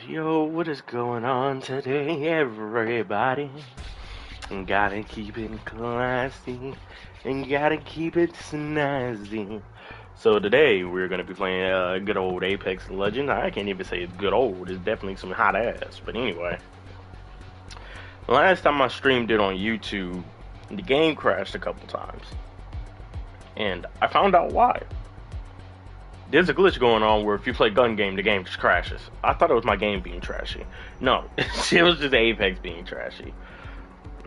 Yo, what is going on today, everybody? Gotta keep it classy and gotta keep it snazzy. So today we're gonna be playing good old Apex Legends. I can't even say it's good old. It's definitely some hot ass. But anyway, last time I streamed it on YouTube, the game crashed a couple times, and I found out why. There's a glitch going on where if you play gun game, the game just crashes. I thought it was my game being trashy. No, it was just Apex being trashy.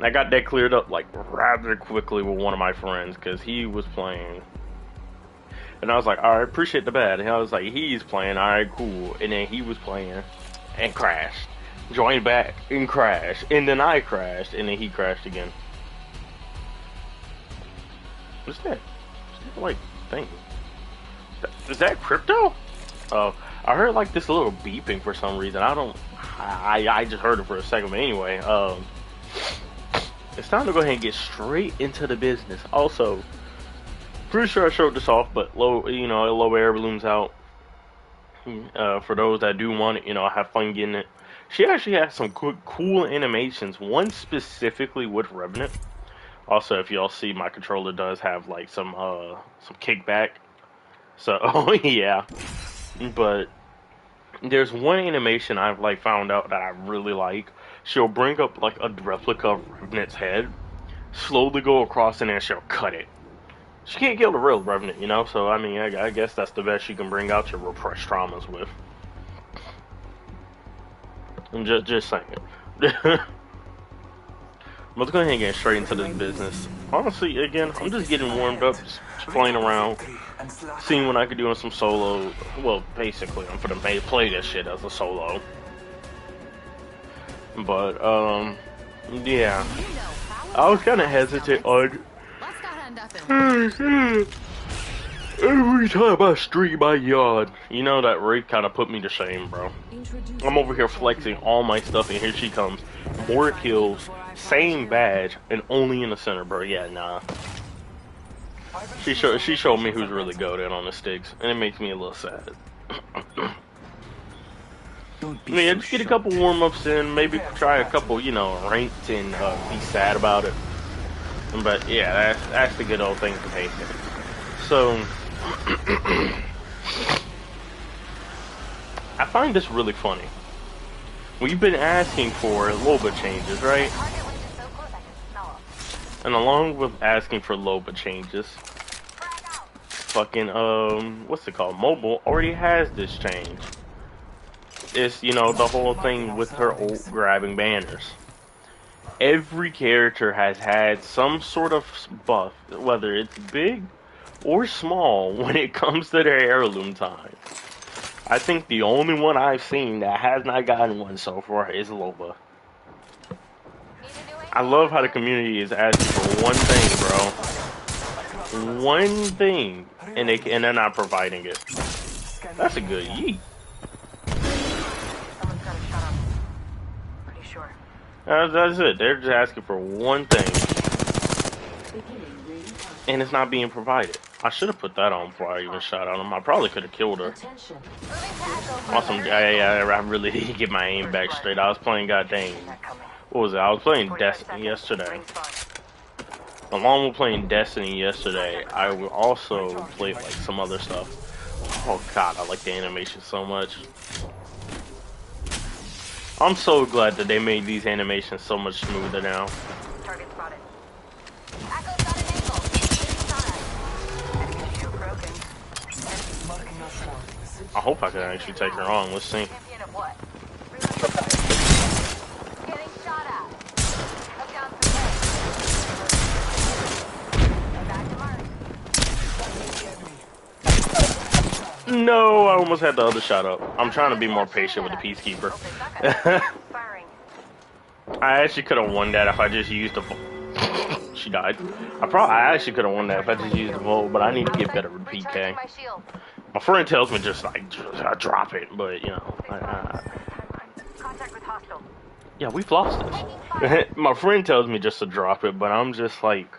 I got that cleared up like rather quickly with one of my friends because he was playing. And I was like, alright, appreciate the bad. And I was like, he's playing, alright, cool. And then he was playing and crashed. Joined back and crashed. And then I crashed and then he crashed again. What's that? What's that like thing? Is that crypto? Oh, I heard like this little beeping for some reason. I just heard it for a second. But anyway, it's time to go ahead and get straight into the business. Also, pretty sure I showed this off, but low air balloons out. For those that do want it, have fun getting it. She actually has some cool animations. One specifically with Revenant. Also, if y'all see, my controller does have like some kickback. So, oh yeah, but there's one animation I've like found out that I really like. She'll bring up like a replica of Revenant's head, slowly go across, and then she'll cut it. She can't kill the real Revenant, so I mean, I guess that's the best she can bring out your repressed traumas with. I'm just saying. Let's go ahead and get straight into this business. Honestly, again, I'm just getting warmed up, just playing around, seeing what I could do on some solo. Well, basically, I'm gonna play this shit as a solo. But, yeah. I was kind of hesitant on every time I stream my yawn. That Wraith kind of put me to shame, bro. I'm over here flexing all my stuff, and here she comes. More kills, same badge, and only in the center, bro. Yeah, nah. She showed me who's really goated on the sticks, and it makes me a little sad. Yeah, just get a couple warm-ups in, maybe try a couple, ranked, and be sad about it. But yeah, that's the good old thing to take it. So, I find this really funny. We've been asking for Loba changes, right? And along with asking for Loba changes, fucking, what's it called? Mobile already has this change. It's, the whole thing with her ult grabbing banners. Every character has had some sort of buff, whether it's big or small, when it comes to their heirloom time. I think the only one I've seen that has not gotten one so far is Loba. I love how the community is asking for one thing, bro. One thing, and they're not providing it. That's a good yeet. That's it. They're just asking for one thing, and it's not being provided. I should have put that on before I even shot on him. I probably could have killed her. Awesome. I really didn't get my aim back straight. I was playing goddamn. What was it? I was playing Destiny yesterday. Along with playing Destiny yesterday, I would also play like some other stuff. Oh god, I like the animation so much. I'm so glad that they made these animations so much smoother now. Target spotted. I hope I can actually take her on. Let's see. No, I almost had the other shot up. I'm trying to be more patient with the Peacekeeper. I actually could have won that if I just used the... She died. I actually could have won that if I just used the Volt, but I need to get better with PK. My friend tells me just like, drop it, but yeah, we've lost this. My friend tells me just to drop it, but I'm just like,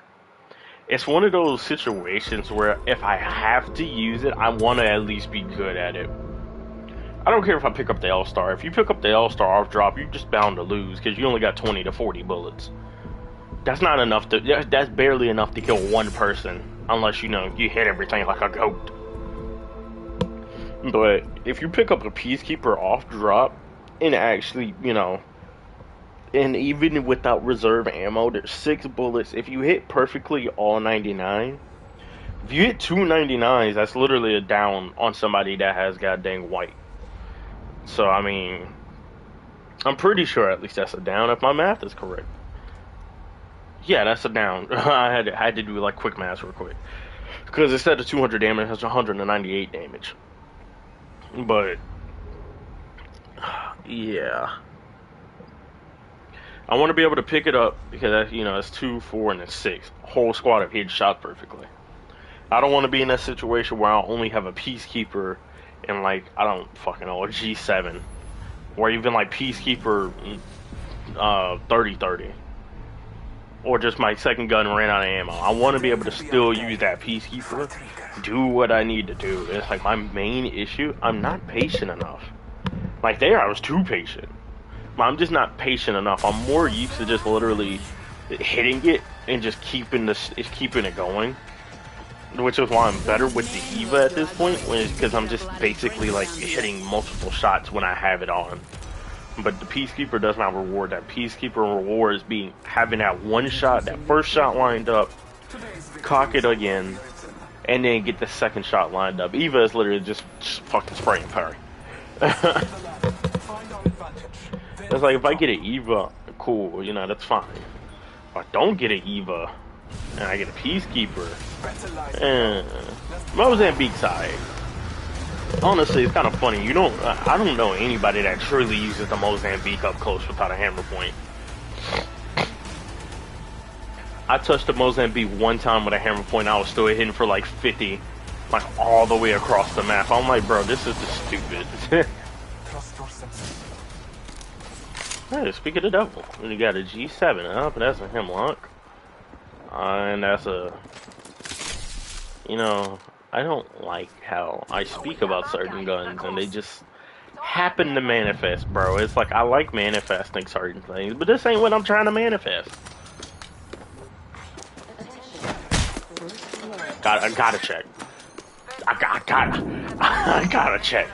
it's one of those situations where if I have to use it, I want to at least be good at it. I don't care if I pick up the L-Star. If you pick up the L-Star off drop, you're just bound to lose because you only got 20 to 40 bullets. That's not enough to. That's barely enough to kill one person, unless you know you hit everything like a goat. But if you pick up a Peacekeeper off drop, and actually, you know, and even without reserve ammo, there's 6 bullets. If you hit perfectly all 99, if you hit 2 99s, that's literally a down on somebody that has goddamn white. So I mean, I'm pretty sure at least that's a down if my math is correct. Yeah, that's a down. I had to do like quick math real quick because instead of 200 damage, it has 198 damage. But yeah, I want to be able to pick it up because you know it's 2, 4, and it's 6. Whole squad of hit shot perfectly. I don't want to be in that situation where I only have a Peacekeeper and like I don't fucking know a G7, or even like Peacekeeper 30-30, or just my second gun ran out of ammo. I want to be able to still use that Peacekeeper, do what I need to do. It's like my main issue. I'm not patient enough. Like there, I was too patient. But I'm just not patient enough. I'm more used to just literally hitting it and just keeping it going. Which is why I'm better with the Eva at this point, because I'm just basically like hitting multiple shots when I have it on. But the Peacekeeper does not reward that. Peacekeeper rewards having that one shot, that first shot lined up, cock it again, and then get the second shot lined up. Eva is literally just fucking spraying parry. It's like if I get an Eva, cool, you know, that's fine. If I don't get an Eva, and I get a Peacekeeper, Mozambique side. Honestly, it's kind of funny. I don't know anybody that truly uses the Mozambique up close without a hammer point. I touched the Mozambique one time with a hammer point. I was still hitting for like 50, like all the way across the map. I'm like, bro, this is just stupid. Hey, speak of the devil. You got a G7 up, and that's a Hemlock. And that's a, you know, I don't like how I speak about certain guns and they just happen to manifest, bro. It's like I like manifesting certain things, but this ain't what I'm trying to manifest. I gotta check. I gotta check.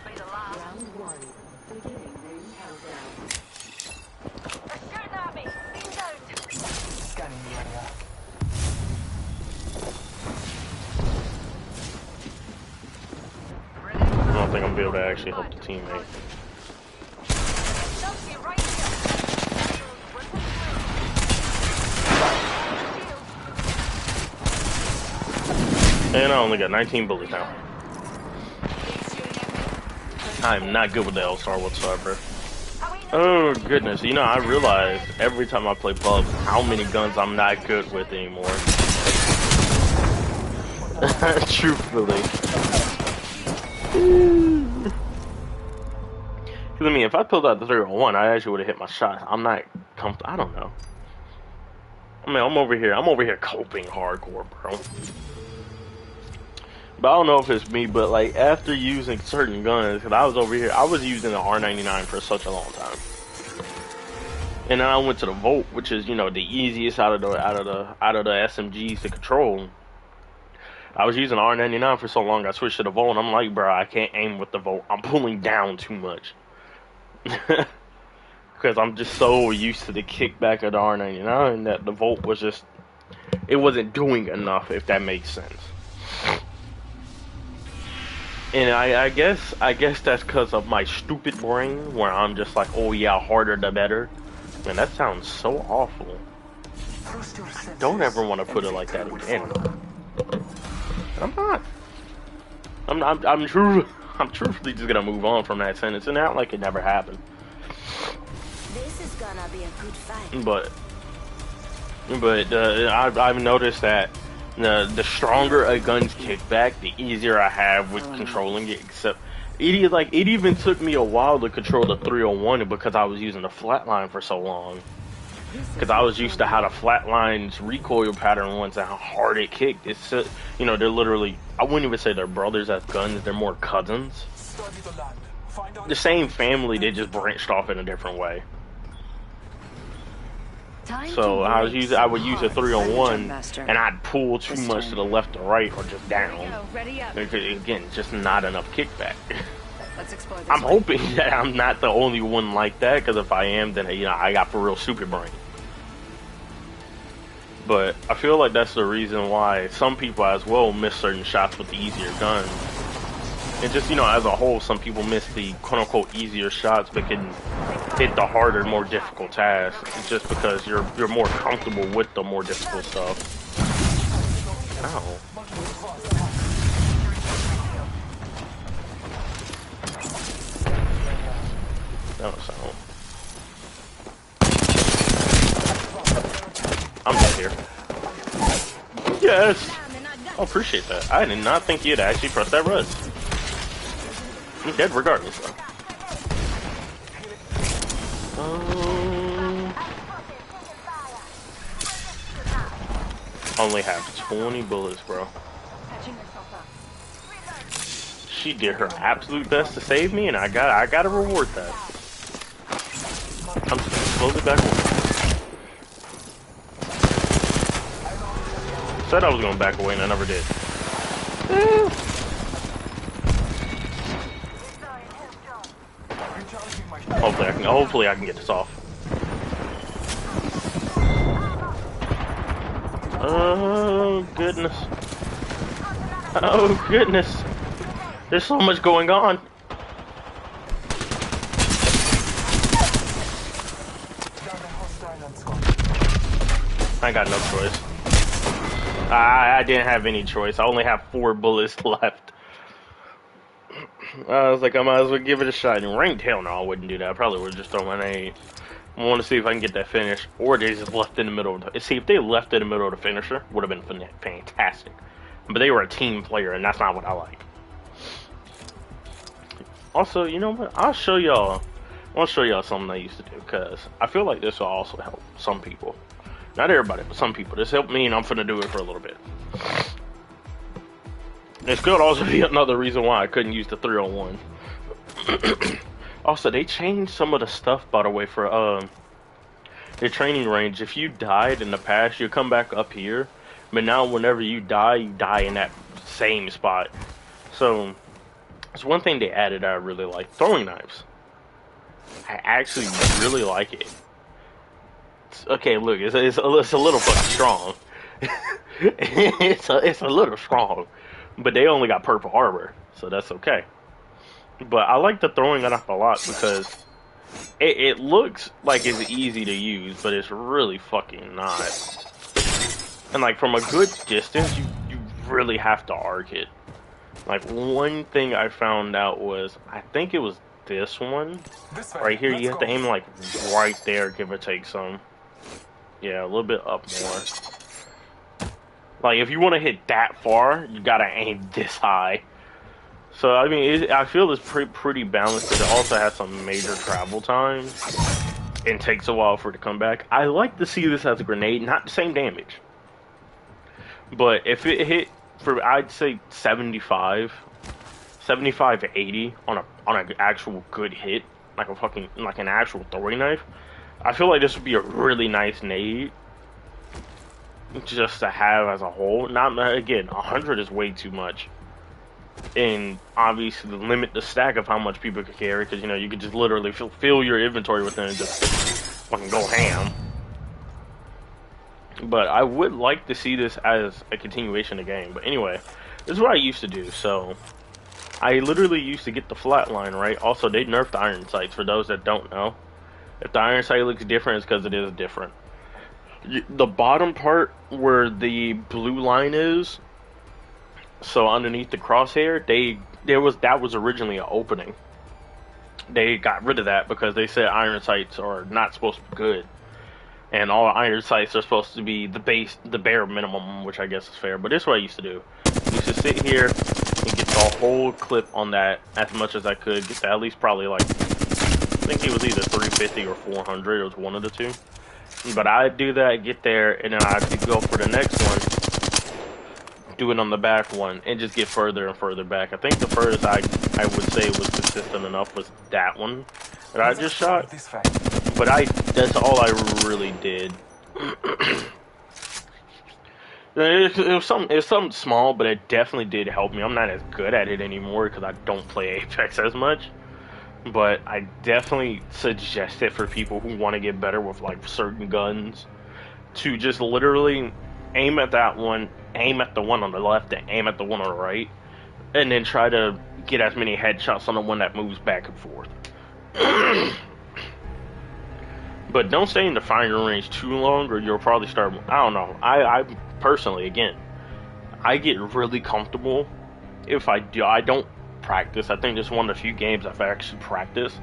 I don't think I'm gonna be able to actually help the teammate. And I only got 19 bullets now. I'm not good with the L-Star whatsoever. Oh goodness, you know, I realize every time I play pubs how many guns I'm not good with anymore. Truthfully. Because I mean, if I pulled out the 301, I actually would have hit my shot. I'm not comfortable. I don't know. I mean, I'm over here coping hardcore, bro. But I don't know if it's me, but like after using certain guns, because I was over here, I was using the R99 for such a long time, and then I went to the Volt, which is, you know, the easiest out of the SMGs to control. I was using R99 for so long, I switched to the Volt, and I'm like, bro, I can't aim with the Volt. I'm pulling down too much. Because I'm just so used to the kickback of the R99 that the Volt was just, it wasn't doing enough, if that makes sense. And I guess that's because of my stupid brain, where I'm just like, oh yeah, harder the better. Man, that sounds so awful. I don't ever want to put it like that again. I'm not. I'm truthfully just gonna move on from that sentence and act like it never happened. This is gonna be a good fight. But I've noticed that the stronger a gun's kickback, the easier I have with controlling it. Except it even took me a while to control the 301 because I was using the flatline for so long. Because I was used to how the flatline's recoil pattern was and how hard it kicked. It's, you know, they're literally, I wouldn't even say they're brothers as guns, they're more cousins. the same family. They just branched off in a different way. So I would use a 3-on-1, and I'd pull too much to the left or right or just down. Again, just not enough kickback. I'm hoping that I'm not the only one like that, because if I am, then I got for real super brain. But I feel like that's the reason why some people as well miss certain shots with the easier guns. And just, as a whole, some people miss the quote-unquote easier shots but can hit the harder, more difficult tasks. It's just because you're more comfortable with the more difficult stuff. Ow. That was sound. I'm dead here. Yes! I appreciate that. I did not think you'd actually press that res. I'm dead regardless, though. Only have 20 bullets, bro. She did her absolute best to save me, and I gotta reward that. I'm slowly back away. Said I was gonna back away, and I never did. Hopefully I can get this off. Oh goodness. Oh goodness. There's so much going on. I got no choice. I didn't have any choice. I only have 4 bullets left. I was like, I might as well give it a shot. And ranked, hell no, I wouldn't do that. I probably would just throw my nade. I want to see if I can get that finish. Or they just left in the middle of the... See, if they left in the middle of the finisher, would have been fantastic. But they were a team player, and that's not what I like. Also, you know what? I'll show y'all something I used to do, because I feel like this will also help some people. Not everybody, but some people. This helped me, and I'm finna do it for a little bit. This could also be another reason why I couldn't use the 3-on-1. Also, they changed some of the stuff, by the way, for the training range. If you died in the past, you come back up here. But now, whenever you die in that same spot. So, it's one thing they added I really like. Throwing knives. I actually really like it. Okay, look, it's a little fucking strong. it's a little strong, but they only got purple armor, so that's okay. But I like the throwing knife a lot because it looks like it's easy to use, but it's really fucking not. And like from a good distance, you really have to arc it. Like one thing I found out was, I think it was this one right here. You have to aim like right there, give or take some. Yeah, a little bit up more. Like, if you want to hit that far, you gotta aim this high. So, I mean, I feel it's pretty balanced, but it also has some major travel time. And takes a while for it to come back. I like to see this as a grenade, not the same damage. But if it hit for, I'd say 75 to 80 on an actual good hit, like an actual throwing knife, I feel like this would be a really nice nade just to have as a whole. Not again, 100 is way too much, and obviously limit the stack of how much people could carry, because you could just literally fill your inventory with them and just fucking go ham. But I would like to see this as a continuation of the game. But anyway, this is what I used to do. So I literally used to get the flatline, right? Also, they nerfed the iron sights, for those that don't know. If the iron sight looks different, it's because it is different. The bottom part where the blue line is, so underneath the crosshair, that was originally an opening. They got rid of that because they said iron sights are not supposed to be good, and all iron sights are supposed to be the bare minimum, which I guess is fair. But this is what I used to do. I used to sit here and get the whole clip on that as much as I could. Get to at least probably like, I think it was either 350 or 400. It was one of the two. But I'd do that, get there, and then I'd go for the next one. do it on the back one, and just get further and further back. I think the furthest I would say was consistent enough was that one that I just shot. But that's all I really did. It was something small, but it definitely did help me. I'm not as good at it anymore because I don't play Apex as much. But I definitely suggest it for people who want to get better with like certain guns, to just literally aim at that one, aim at the one on the left, and aim at the one on the right, and then try to get as many headshots on the one that moves back and forth. But don't stay in the firing range too long, or you'll probably start. I don't know. I personally, again, I get really comfortable if I don't practice. I think this is one of the few games I've actually practiced,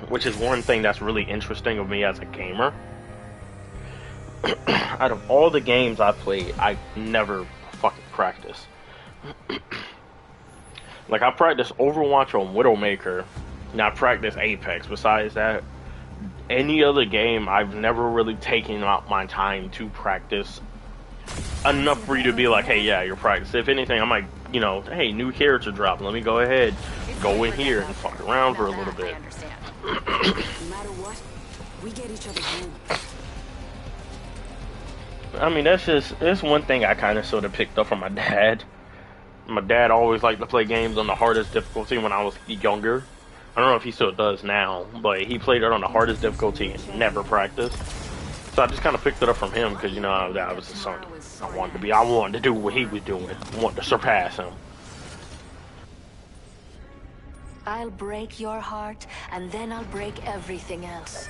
which is one thing that's really interesting of me as a gamer. Out of all the games I played, I never fucking practice. Like, I practiced Overwatch on Widowmaker, and I practiced Apex. Besides that, any other game, I've never really taken out my time to practice enough for you to be like, hey, yeah, you're practicing. If anything, I'm like, you know, hey, new character drop. Let me go ahead, go in here and fuck around for a little bit. No matter what, we get each other home. I mean, that's one thing I kind of sort of picked up from my dad. My dad always liked to play games on the hardest difficulty when I was younger. I don't know if he still does now, but he played it on the hardest difficulty and never practiced. So I just kind of picked it up from him because, you know, I was his son. I wanted to do what he was doing. I wanted to surpass him. I'll break your heart, and then I'll break everything else.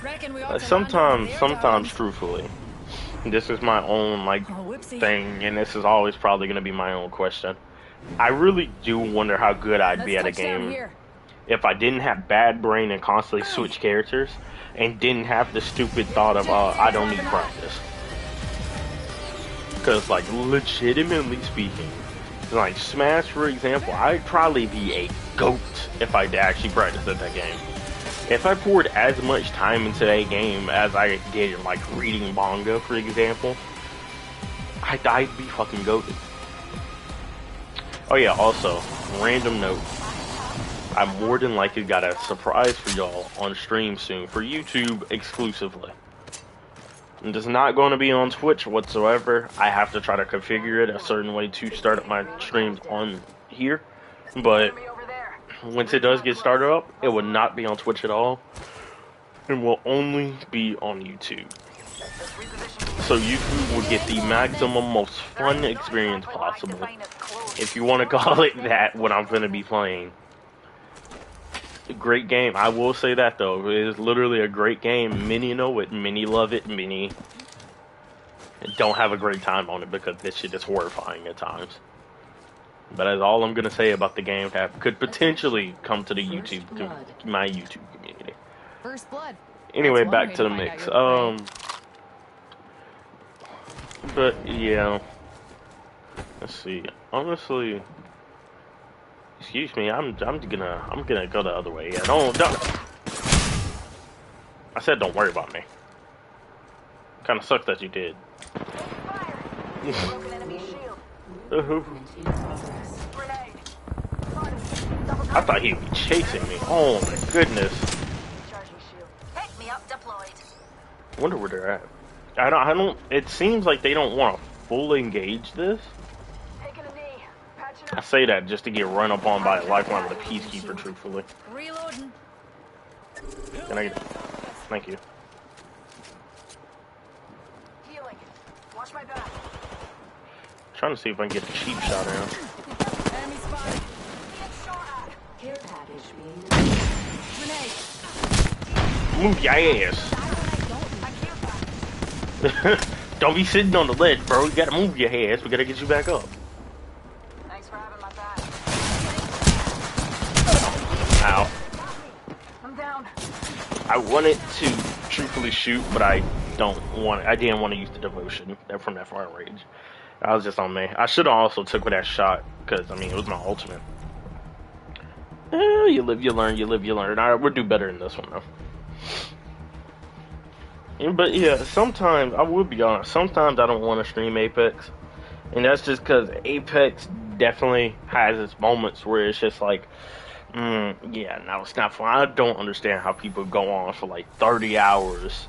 Sometimes, truthfully, this is my own, like, thing, and this is always probably going to be my own question. I really do wonder how good I'd be at a game if I didn't have bad brain and constantly switch characters, and didn't have the stupid thought of, I don't need practice. Because, like, legitimately speaking, like, Smash, for example, I'd probably be a GOAT if I actually practiced at that game. If I poured as much time into that game as I did in, like, reading manga, for example, I'd be fucking goated. Oh yeah, also, random note. I more than likely got a surprise for y'all on stream soon for YouTube exclusively. And it's not going to be on Twitch whatsoever. I have to try to configure it a certain way to start up my streams on here. But once it does get started up, it will not be on Twitch at all. It will only be on YouTube. So YouTube will get the maximum, most fun experience possible, if you want to call it that, what I'm going to be playing. Great game. I will say that though, it is literally a great game. Many know it, many love it, many don't have a great time on it because this shit is horrifying at times. But that's all I'm gonna say about the game that could potentially come to the my YouTube community. First blood. Anyway, back to the mix. But yeah, let's see. Honestly. Excuse me, I'm gonna go the other way. Yeah, don't. I said don't worry about me. Kind of sucks that you did. I thought he'd be chasing me. Oh my goodness. Wonder where they're at. I don't. It seems like they don't want to fully engage this. I say that just to get run up on by a lifeline with a peacekeeper, truthfully. Reloading. Can I get... Thank you. Healing. Watch my back. Trying to see if I can get a cheap shot in. Enemy spotted. Get shot at. Care package being Grenade. Move your ass. Don't be sitting on the ledge, bro. You gotta move your ass. We gotta get you back up. Thanks for having my back. Ow. I'm down. I wanted to truthfully shoot, but I didn't want to use the devotion from that far range. I was just on me. I should have also took with that shot, because, I mean, it was my ultimate. You live, you learn, you live, you learn. Alright, we'll do better in this one, though. But, yeah, sometimes, I will be honest, sometimes I don't want to stream Apex. And that's just because Apex definitely has its moments where it's just like, yeah, no, it's not fun. I don't understand how people go on for like 30 hours,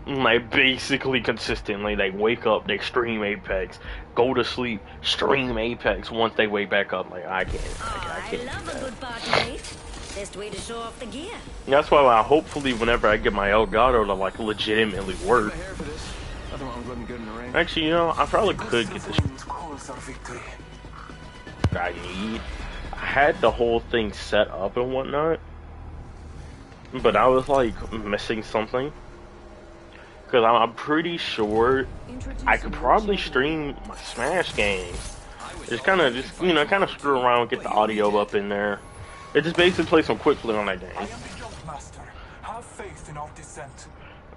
like basically consistently. They wake up, they stream Apex, go to sleep, stream Apex. Once they wake back up, like I can't I do love that. a good party mate. Best way to show off the gear. That's why hopefully whenever I get my Elgato to like legitimately work. My hair for this. I don't want looking good in the rain. Actually, you know, I probably could get this Calls our victory. I need. I had the whole thing set up and whatnot, but I was like missing something. Because I'm pretty sure I could probably stream my Smash games. Just kind of screw around, get the audio up in there. It just basically play some quick play on that game. I am the jump master. Have faith in our descent.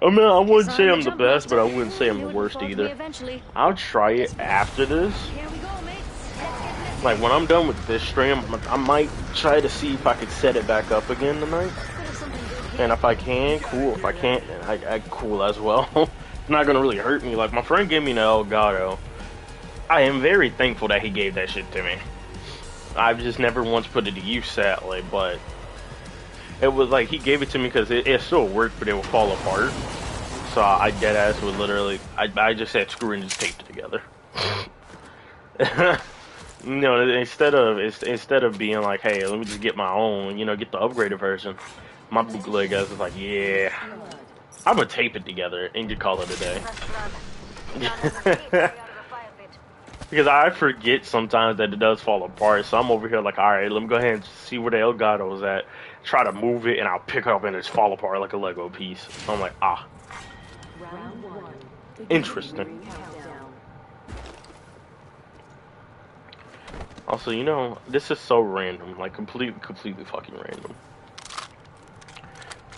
I mean, I wouldn't say I'm the best, but I wouldn't say I'm the worst either. Eventually. I'll try it after this. Here we go, mates. Let's get this. Like when I'm done with this stream, I might try to see if I could set it back up again tonight. And if I can, cool. If I can't, then I cool as well. It's not gonna really hurt me. Like my friend gave me an Elgato. I am very thankful that he gave that shit to me. I've just never once put it to use, sadly, but it was like he gave it to me because it still worked, but it would fall apart. So I deadass would literally, I just said screw it and just taped it together. No, instead of being like, hey, let me just get my own, you know, get the upgraded version. My bootleg guys was like, yeah, I'm gonna tape it together and just call it a day. Because I forget sometimes that it does fall apart, so I'm over here like, alright, let me go ahead and see where the Elgato's at, try to move it, and I'll pick it up and it's fall apart like a Lego piece. So I'm like, ah. Interesting. Also, you know, this is so random, like completely fucking random.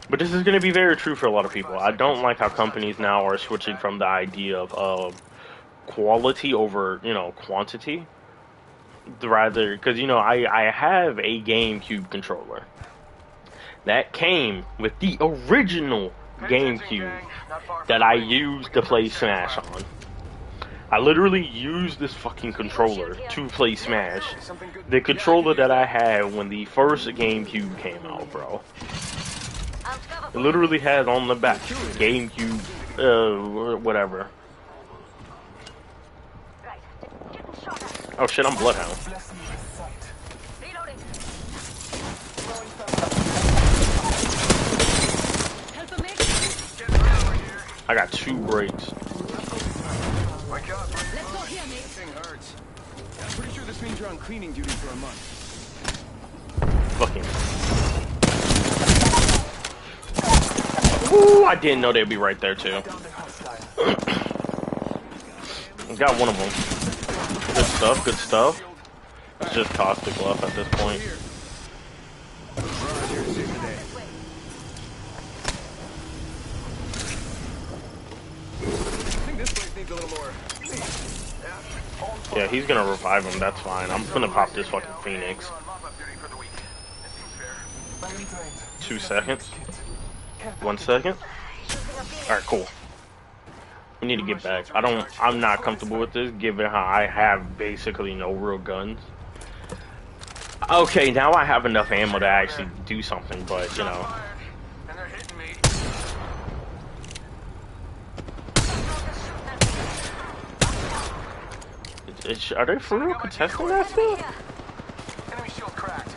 But this is going to be very true for a lot of people. I don't like how companies now are switching from the idea of quality over, you know, quantity. Rather, because, you know, I have a GameCube controller that came with the original GameCube that I used to play Smash on. I literally used this fucking controller to play Smash. The controller that I had when the first GameCube came out, bro. It literally has on the back GameCube, whatever. Oh shit, I'm Bloodhound. I got 2 breaks. My God, Let's go here, mate. this thing hurts. I'm pretty sure this means you're on cleaning duty for a month. Fucking. Ooh, I didn't know they'd be right there too. Got one of them. Good stuff, good stuff. It's just caustic left at this point. I think this place needs a little more. Yeah, he's gonna revive him, that's fine. I'm gonna pop this fucking Phoenix. 2 seconds. 1 second. Alright, cool. We need to get back. I'm not comfortable with this, given how I have basically no real guns. Okay, now I have enough ammo to actually do something, but, you know. And they're hitting me. Are they for real contesting that still? Enemy shield cracked.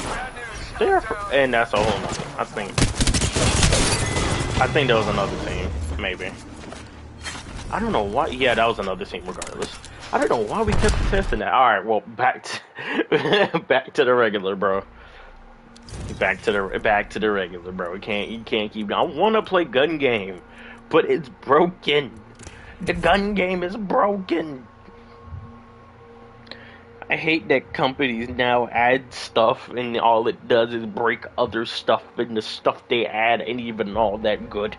Bad news. They're and that's a whole nother. I think there was another team, maybe. I don't know why. Yeah, that was another team. Regardless, I don't know why we kept contesting that. All right, well, back to the regular, bro. Back to the regular, bro. You can't keep. I want to play gun game, but it's broken. The gun game is broken. I hate that companies now add stuff and all it does is break other stuff, and the stuff they add ain't even all that good.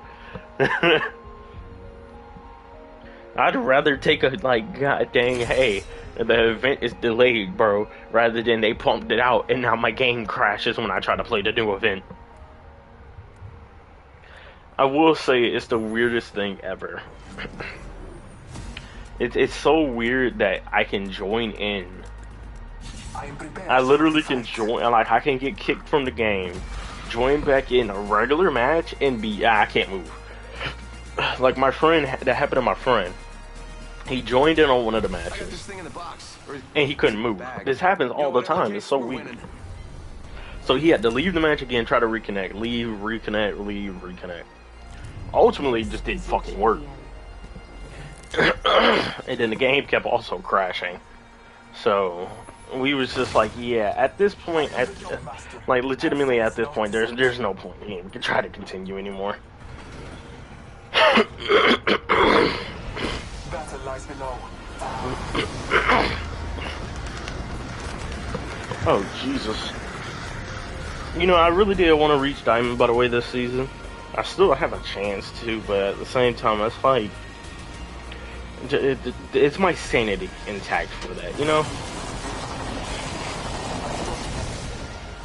I'd rather take a, like, god dang, hey, the event is delayed, bro, rather than they pumped it out and now my game crashes when I try to play the new event. I will say it's the weirdest thing ever. It's so weird that I can join in. I am prepared. I literally can join, like, I can get kicked from the game, join back in a regular match, and be, I can't move. Like, my friend, that happened to my friend. He joined in on one of the I got this matches, thing in the box. Or and he couldn't move. bag. This happens all the whatever time, case, it's so we're weird. winning. So he had to leave the match again, try to reconnect, leave, reconnect, leave, reconnect. Ultimately, it just didn't fucking work. And then the game kept also crashing. So we was just like, yeah, at this point, like legitimately at this point, there's no point in we can try to continue anymore. Battle lies below. Oh Jesus! You know, I really did want to reach Diamond, by the way, this season. I still have a chance to, but at the same time, it's like it's my sanity intact for that, you know?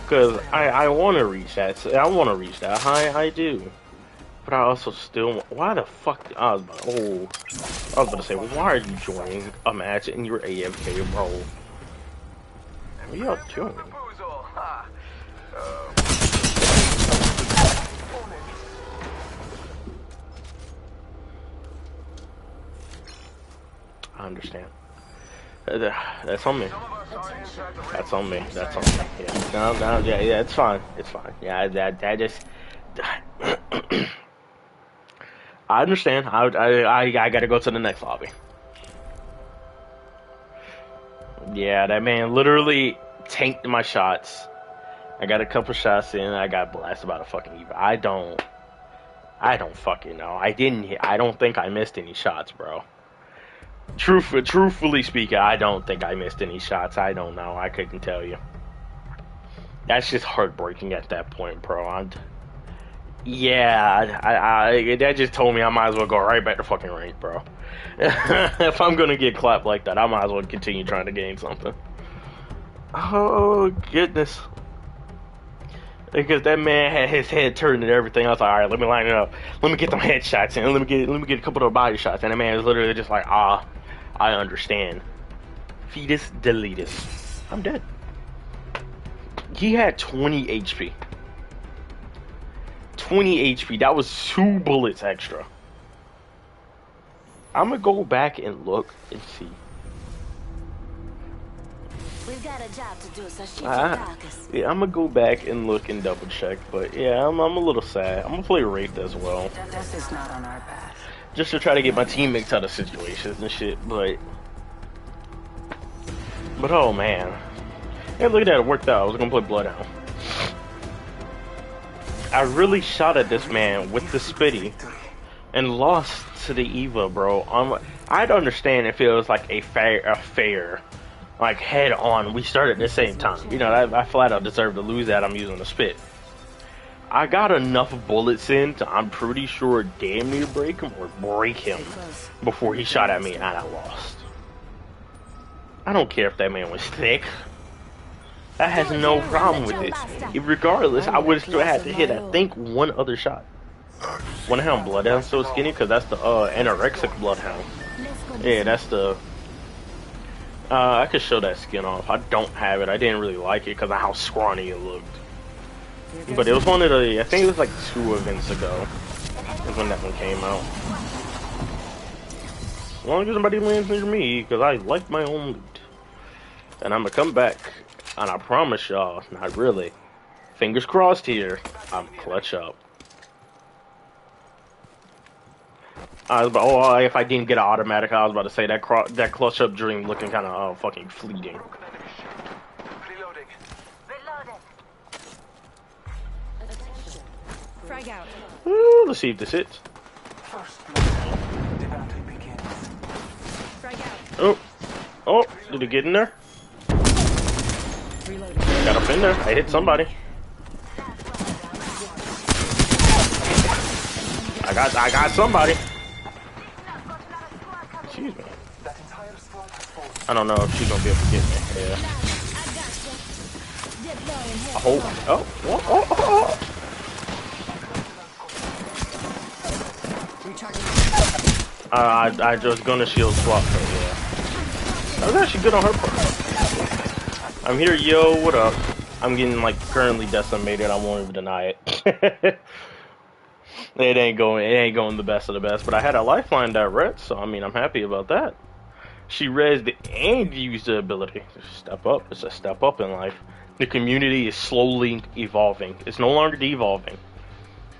Because I want to reach that. I want to reach that high. I do. But I also still. Why the fuck? I was about to say, why are you joining a match in your AFK, bro? What are y'all doing? I understand. That's on me. That's on me. That's on me. Yeah. No, yeah, it's fine. It's fine. Yeah, that just. I understand. I gotta go to the next lobby. Yeah, that man literally tanked my shots. I got a couple shots in, I got blasted by the fucking Eva. I don't fucking know. I don't think I missed any shots, bro. Truthfully speaking, I don't think I missed any shots. I don't know. I couldn't tell you. That's just heartbreaking at that point, bro. That just told me I might as well go right back to fucking rank, bro. If I'm gonna get clapped like that, I might as well continue trying to gain something. Oh, goodness. Because that man had his head turned and everything. I was like, alright, let me line it up. Let me get them headshots in. Let me get a couple of body shots. And the man was literally just like, I understand. Fetus deletus. I'm dead. He had 20 HP. 20 HP. That was 2 bullets extra. I'm gonna go back and look and see. We've got a job to do, so shoot your Yeah, I'm gonna go back and look and double check. But yeah, I'm a little sad. I'm gonna play Wraith as well. This is not on our path. Just to try to get my teammates out of situations and shit. But oh man. Hey, look at that, it worked out. I was gonna play Bloodhound. I really shot at this man with the Spitty and lost to the Eva, bro. I'd understand if it was like a fair, like head on. We started at the same time. You know, I flat out deserve to lose that. I'm using the Spit. I got enough bullets in to, I'm pretty sure, damn near break him or break him before he shot at me and I lost. I don't care if that man was thick. I has no problem with it. Regardless, I would have still had to hit, I think, one other shot. Bloodhound Bloodhound's so skinny because that's the anorexic Bloodhound. Yeah, that's the. I could show that skin off. I don't have it. I didn't really like it because of how scrawny it looked. But it was one of the. I think it was like 2 events ago. Is when that one came out. As long as somebody lands near me, because I like my own loot. And I'm gonna come back. And I promise y'all, not really. Fingers crossed here, I'm clutch up. If I didn't get an automatic, I was about to say that clutch up dream looking kind of fucking fleeting. Reloading. Frag out. Ooh, let's see if this hits. First blood. The battle begins. Frag out. Oh, did it get in there? Reloading. Got up in there. I hit somebody. I got somebody. Excuse me. That entire squad has fallen. I don't know if she's gonna be able to get me. Yeah. I hope. I was gonna shield swap her, yeah. That was actually good on her part. I'm here, yo, what up? I'm getting, like, currently decimated, I won't even deny it. It ain't going the best of the best, but I had a lifeline direct, so I mean, I'm happy about that. She rezzed and used the ability. Step up, it's a step up in life. The community is slowly evolving. It's no longer devolving.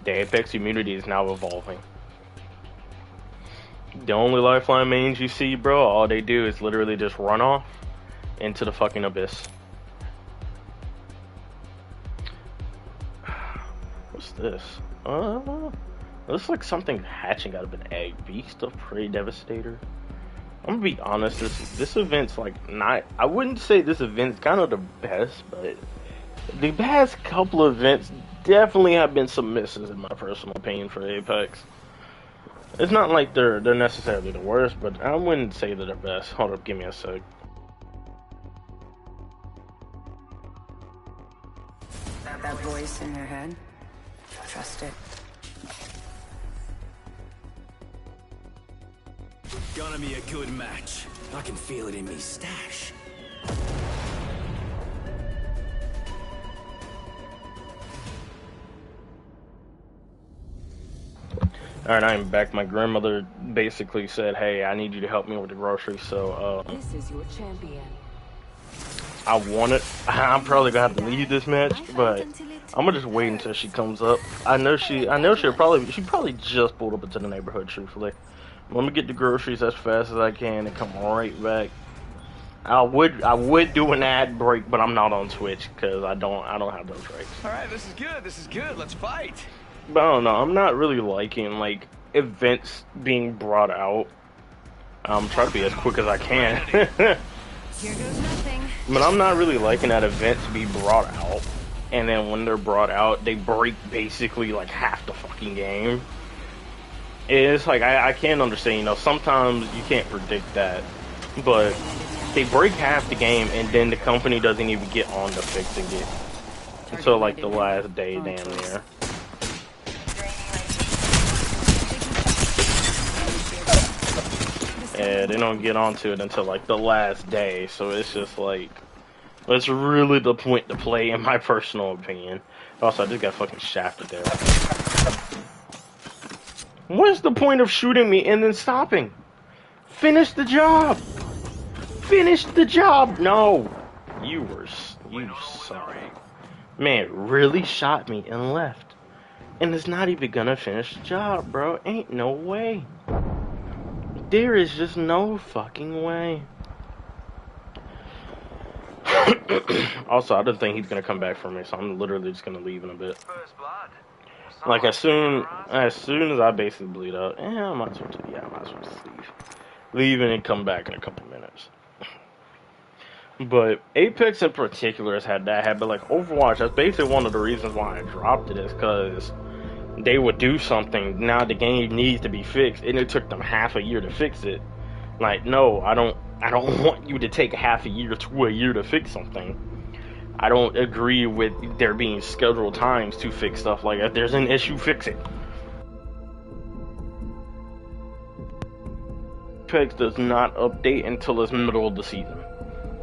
The Apex community is now evolving. The only lifeline mains you see, bro, all they do is literally just run off into the fucking abyss. What's this? Looks like something hatching out of an egg. Beast of Prey Devastator. I'm gonna be honest, this event's like not, I wouldn't say this event's kind of the best, but the past couple of events definitely have been some misses in my personal opinion for Apex. It's not like they're necessarily the worst, but I wouldn't say they're the best. Hold up, give me a sec. That voice in your head, trust it. Gonna be a good match. I can feel it in me stash. Alright, I'm back. My grandmother basically said, hey, I need you to help me with the groceries, so, This is your champion. I want it. I'm probably gonna have to leave this match, but I'm gonna just wait until she comes up. I know she probably just pulled up into the neighborhood, truthfully. Let me get the groceries as fast as I can and come right back. I would do an ad break, but I'm not on Twitch because I don't have those rights. All right, this is good. This is good. Let's fight. But I don't know. I'm not really liking like events being brought out. I'm trying to be as quick as I can. Here goes nothing. But I'm not really liking that events be brought out, and then when they're brought out, they break basically like half the fucking game. It's like, I can't understand, you know, sometimes you can't predict that, but they break half the game and then the company doesn't even get on to fixing it until like the last day, damn near. Yeah, they don't get onto it until like the last day, so it's just like, that's really the point to play in my personal opinion. Also, I just got fucking shafted there. What's the point of shooting me and then stopping? Finish the job! Finish the job! No! You sorry. Man, really shot me and left. And it's not even gonna finish the job, bro. Ain't no way. There is just no fucking way. Also, I don't think he's gonna come back for me, so I'm literally just gonna leave in a bit. Like as soon as I basically bleed out, I might as well just leave. Leave and then come back in a couple minutes. But Apex in particular has had that habit. Like Overwatch, that's basically one of the reasons why I dropped it, is because they would do something. Now the game needs to be fixed, and it took them half a year to fix it. Like, no, I don't want you to take half a year to a year to fix something. I don't agree with there being scheduled times to fix stuff like that. There's an issue, fix it. Apex does not update until it's middle of the season.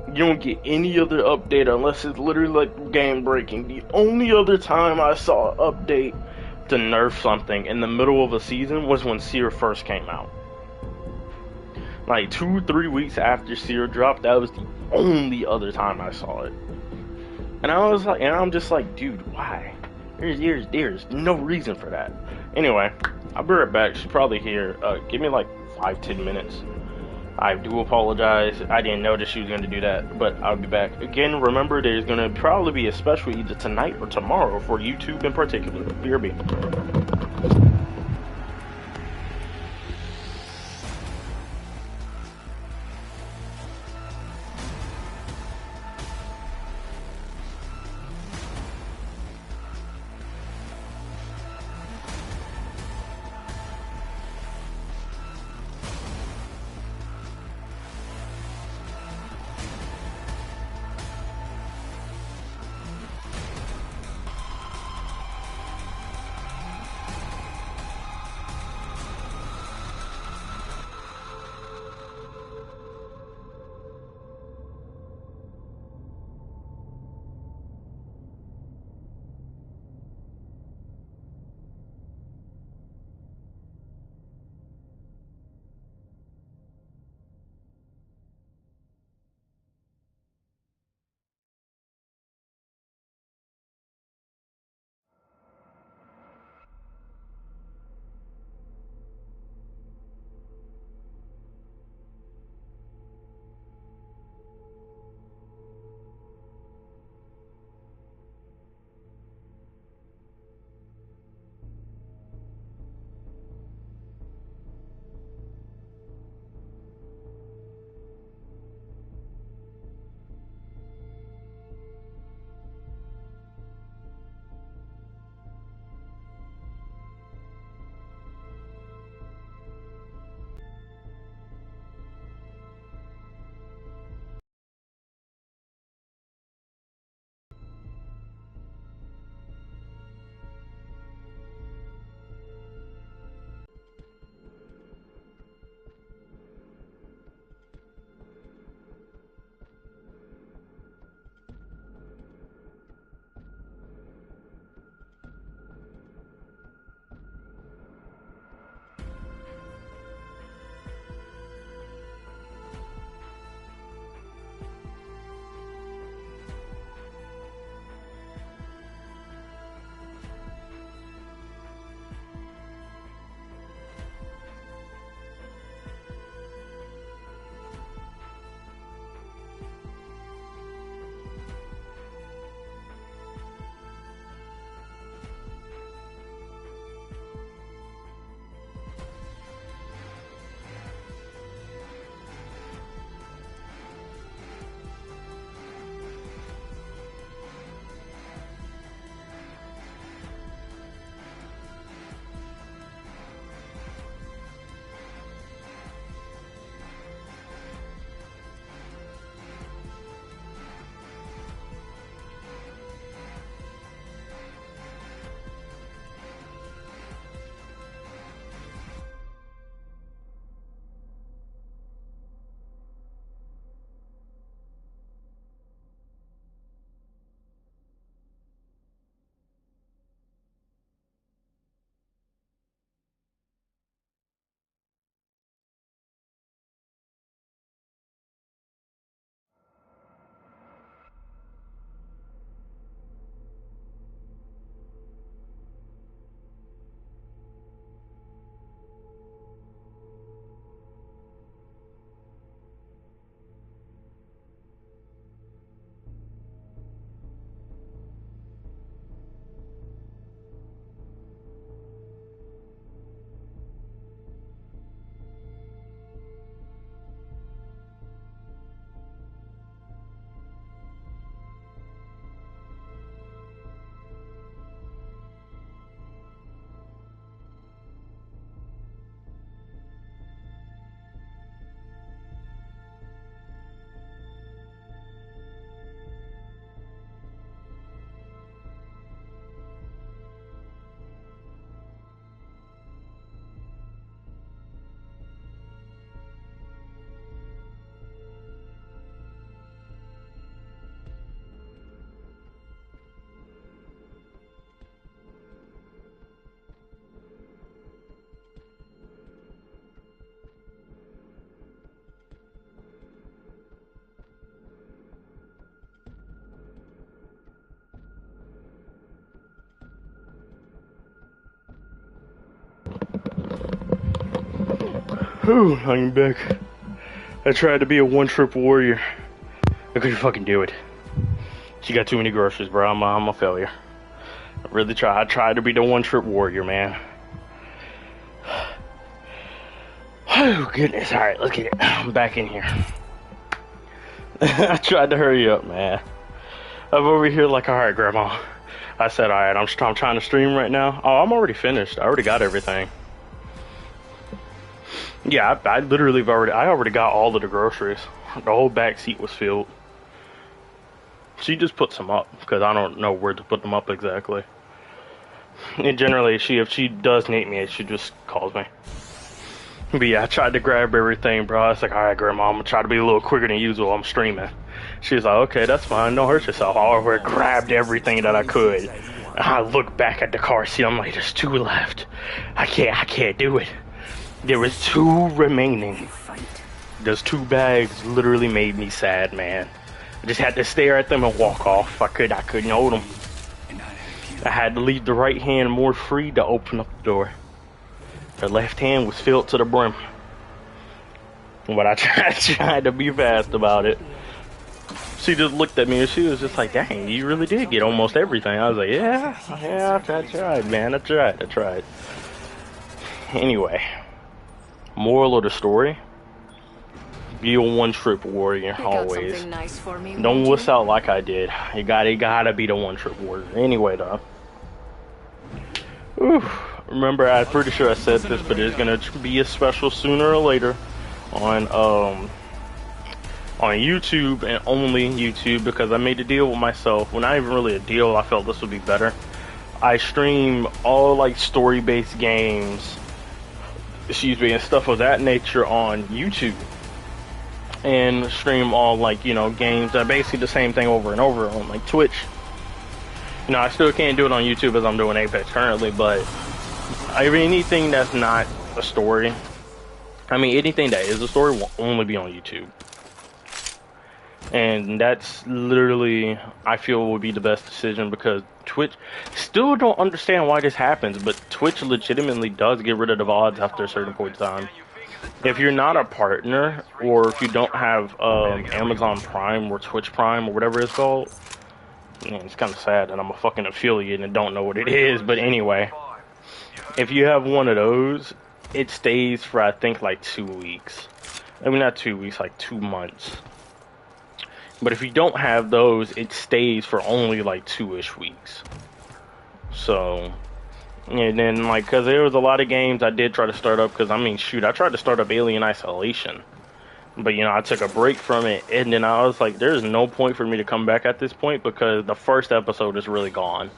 You don't get any other update unless it's literally like game breaking. The only other time I saw an update to nerf something in the middle of a season was when Seer first came out. Like 2-3 weeks after Seer dropped, that was the only other time I saw it. And I was like, and I'm just like, dude, why? There's no reason for that. Anyway, I'll be right back. She's probably here. Give me like 5-10 minutes. I do apologize. I didn't notice she was going to do that, but I'll be back. Again, remember, there's going to probably be a special either tonight or tomorrow for YouTube in particular. BRB. Whew, I'm back. I tried to be a one-trip warrior. I couldn't fucking do it. She got too many groceries, bro. I'm a failure. I really tried. I tried to be the one-trip warrior, man. Oh, goodness. Alright, let's get it. I'm back in here. I tried to hurry up, man. I'm over here like, alright, Grandma. I said, alright, I'm trying to stream right now. Oh, I'm already finished. I already got everything. Yeah, I literally already got all of the groceries. The whole back seat was filled. She just puts them up because I don't know where to put them up exactly. And generally, if she does need me, she just calls me. But yeah, I tried to grab everything, bro. I was like, alright, Grandma, I'm gonna try to be a little quicker than usual. I'm streaming. She was like, okay, that's fine. Don't hurt yourself. I grabbed everything that I could. I looked back at the car seat. I'm like, there's 2 left. I can't do it. There was 2 remaining. Those 2 bags literally made me sad, man. I just had to stare at them and walk off. I couldn't hold them. I had to leave the right hand more free to open up the door. The left hand was filled to the brim. But I tried to be fast about it. She just looked at me and she was just like, dang, you really did get almost everything. I was like, yeah, I tried, man. I tried. Anyway. Moral of the story: be a one-trip warrior always. Nice for me, don't wuss out like I did. You gotta be the one-trip warrior. Anyway, though. Remember, I'm pretty sure I said this, but there's gonna be a special sooner or later on YouTube and only YouTube because I made a deal with myself. Well, not even really a deal. I felt this would be better. I stream all like story-based games. And stuff of that nature on YouTube, and stream all like games that are basically the same thing over and over on like Twitch. I still can't do it on YouTube as I'm doing Apex currently, but anything that's not a story, anything that is a story will only be on YouTube. And that's literally, I feel, would be the best decision because Twitch, still don't understand why this happens, but Twitch legitimately does get rid of the VODs after a certain point in time. If you're not a partner, or if you don't have Amazon Prime or Twitch Prime or whatever it's called, man, it's kind of sad that I'm a fucking affiliate and don't know what it is, but anyway. If you have one of those, it stays for, I think, like 2 weeks. Not 2 weeks, like 2 months. But if you don't have those, it stays for only like 2-ish weeks. So, and then like, cause there was a lot of games I did try to start up, cause I tried to start up Alien Isolation. But I took a break from it, and then I was like, there's no point for me to come back at this point, because the first episode is really gone.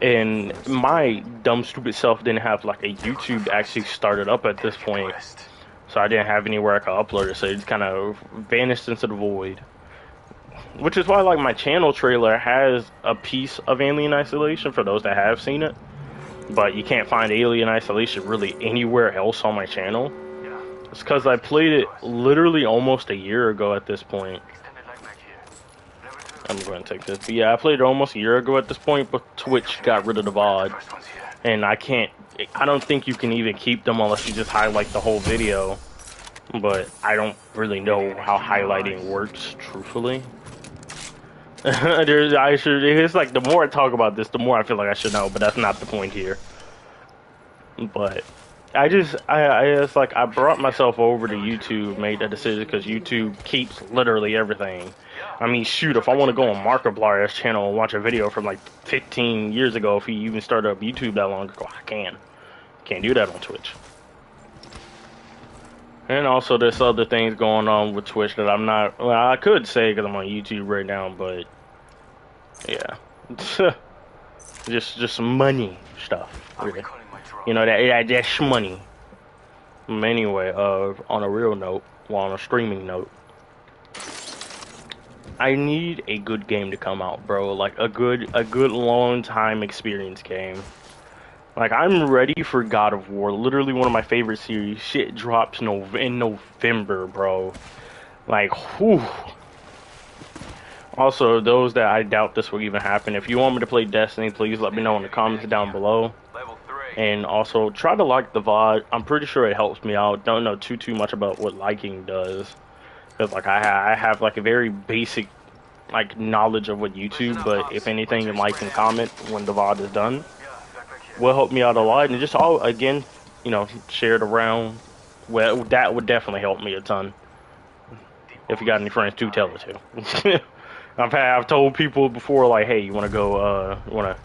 And my dumb, stupid self didn't have like a YouTube actually started up at this point. So I didn't have anywhere I could upload it, so it just kind of vanished into the void. Which is why, like, my channel trailer has a piece of Alien Isolation for those that have seen it. But you can't find Alien Isolation really anywhere else on my channel. It's because I played it literally almost a year ago at this point. I'm going to take this. But yeah, I played it almost a year ago at this point, but Twitch got rid of the VOD. And I don't think you can even keep them unless you just highlight the whole video. But I don't really know how highlighting works, truthfully. It's like the more I talk about this, the more I feel like I should know, but that's not the point here. But it's like I brought myself over to YouTube, made that decision because YouTube keeps literally everything. Shoot, if I want to go on Markiplier's channel and watch a video from like 15 years ago, if he even started up YouTube that long ago, I can. Can't do that on Twitch. And also, there's other things going on with Twitch that I'm not. Well, I could say because I'm on YouTube right now, but yeah, just some money stuff. Really. That's money. Anyway, on a real note, on a streaming note, I need a good game to come out, bro. Like a good long time experience game. Like, I'm ready for God of War, literally one of my favorite series. Shit drops in November, bro. Like, whew. Also, those that I doubt this will even happen, if you want me to play Destiny, please let me know in the comments down below. And also try to like the VOD. I'm pretty sure it helps me out. Don't know too much about what liking does, because like I have like a very basic like knowledge of what YouTube. But if anything, like and comment when the VOD is done will help me out a lot. And just all again, you know, share it around. Well, that would definitely help me a ton. If you got any friends, do tell it to. I've told people before, like, hey, you want to go, you want to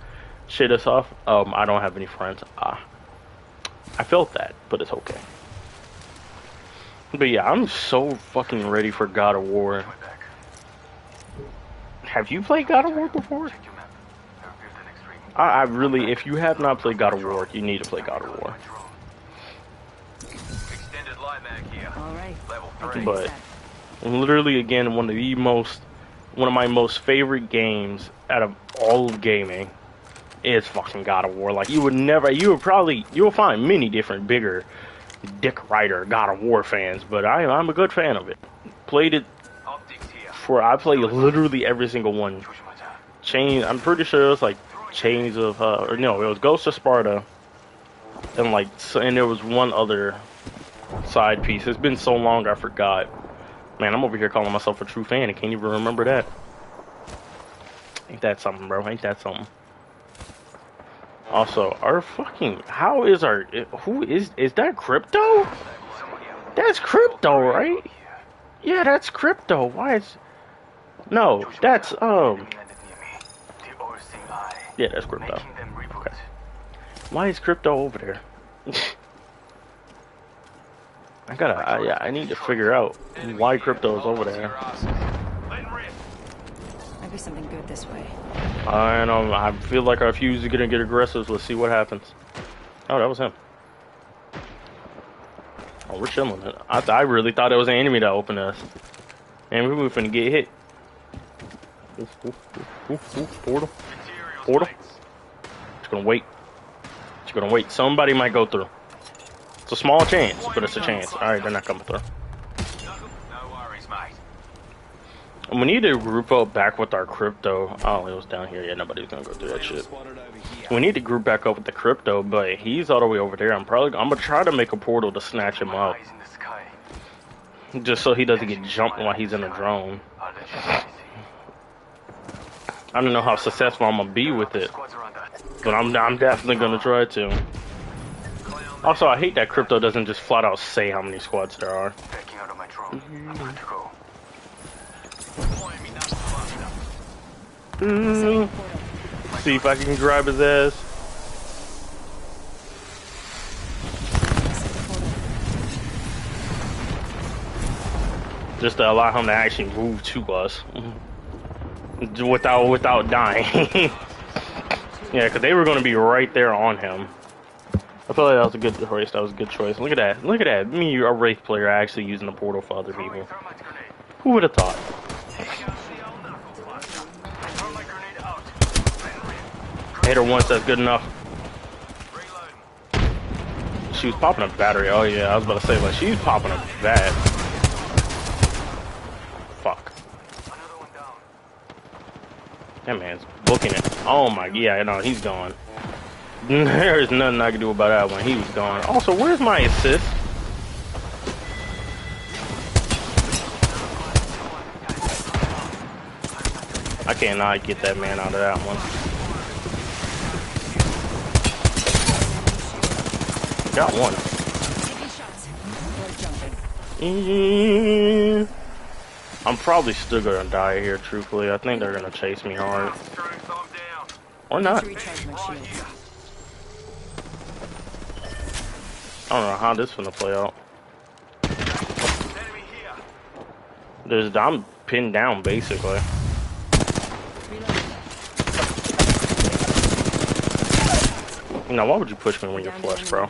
shit us off? I don't have any friends. I felt that, but it's okay. But yeah, I'm so fucking ready for God of War. Have you played God of War before? I really, if you have not played God of War, you need to play God of War. All right. But literally, again, one of my most favorite games out of all of gaming is fucking God of War. Like, you will find many different bigger Dick Rider God of War fans, but I'm a good fan of it. Played it I played literally every single one. I'm pretty sure it was like Chains of, or no, it was Ghost of Sparta, and there was one other side piece. It's been so long I forgot. Man, I'm over here calling myself a true fan and can't even remember that. Ain't that something, bro? Ain't that something? Also, who is that Crypto? That's Crypto, right? Yeah, that's Crypto. Why is... No, that's, yeah, that's Crypto. Okay. Why is Crypto over there? I need to figure out why Crypto is over there. Might be something good this way. I know, I feel like our fuse is gonna get aggressive. Let's see what happens. Oh, that was him. Oh, we're chilling. I really thought it was an enemy that opened us. And we were finna get hit. Portal. Just gonna wait. Somebody might go through. It's a small chance, but it's a chance. Alright, they're not coming through. We need to group up back with our Crypto. Oh, it was down here. Yeah, nobody's gonna go through that shit. We need to group back up with the Crypto, but he's all the way over there. I'm gonna try to make a portal to snatch him up. Just so he doesn't get jumped while he's in a drone. I don't know how successful I'm gonna be with it, but I'm definitely gonna try to. Also, I hate that Crypto doesn't just flat out say how many squads there are. See if I can grab his ass. Just to allow him to actually move to us without dying. Yeah, because they were going to be right there on him. I feel like that was a good choice. That was a good choice. Look at that. Look at that. Me, a Wraith player, actually using the portal for other people. Who would have thought? Hit her once, that's good enough. She was popping a battery. Oh yeah, I was about to say, like, she was popping a bat. Fuck. That man's booking it. Oh my, yeah, no, he's gone. There's nothing I can do about that one. He was gone. Also, where's my assist? I cannot get that man out of that one. Got one. I'm probably still gonna die here, truthfully. I think they're gonna chase me hard. Or not. I don't know how this is gonna play out. I'm pinned down, basically. Now, why would you push me when you're flush, bro?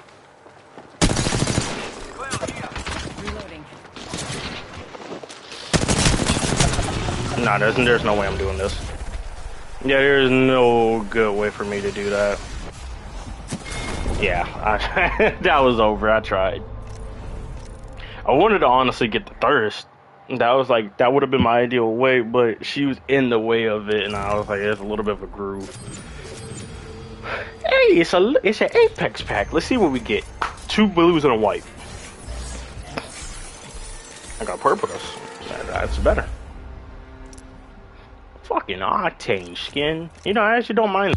Nah, there's no way I'm doing this. Yeah, there's no good way for me to do that. Yeah, that was over. I tried. I wanted to honestly get the thirst. That would have been my ideal way, but she was in the way of it, and I was like, there's a little bit of a groove. Hey, it's an Apex pack. Let's see what we get. 2 blues and a white. I got purple. That's better. Fucking Octane skin. You know, I actually don't mind.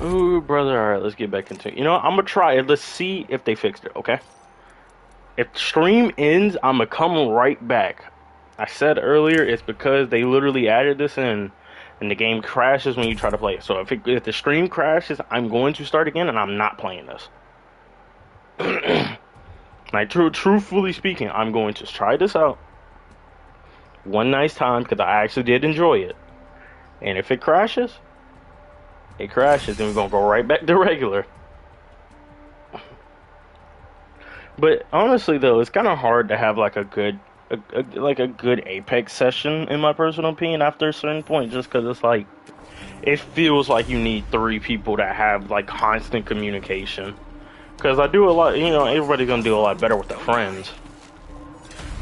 Ooh, brother. Alright, let's get back into it. You know, I'm gonna try it. Let's see if they fixed it, okay? If stream ends, I'm gonna come right back. I said earlier, it's because they literally added this in, and the game crashes when you try to play it. So if the stream crashes, I'm going to start again, and I'm not playing this. Like, truthfully speaking, I'm going to try this out one nice time, because I actually did enjoy it. And if it crashes, it crashes, and we're gonna go right back to regular. But honestly, though, it's kind of hard to have like a good Apex session, in my personal opinion, after a certain point, just because it's like, it feels like you need 3 people to have like constant communication. Because I do a lot, you know, everybody's gonna do a lot better with their friends.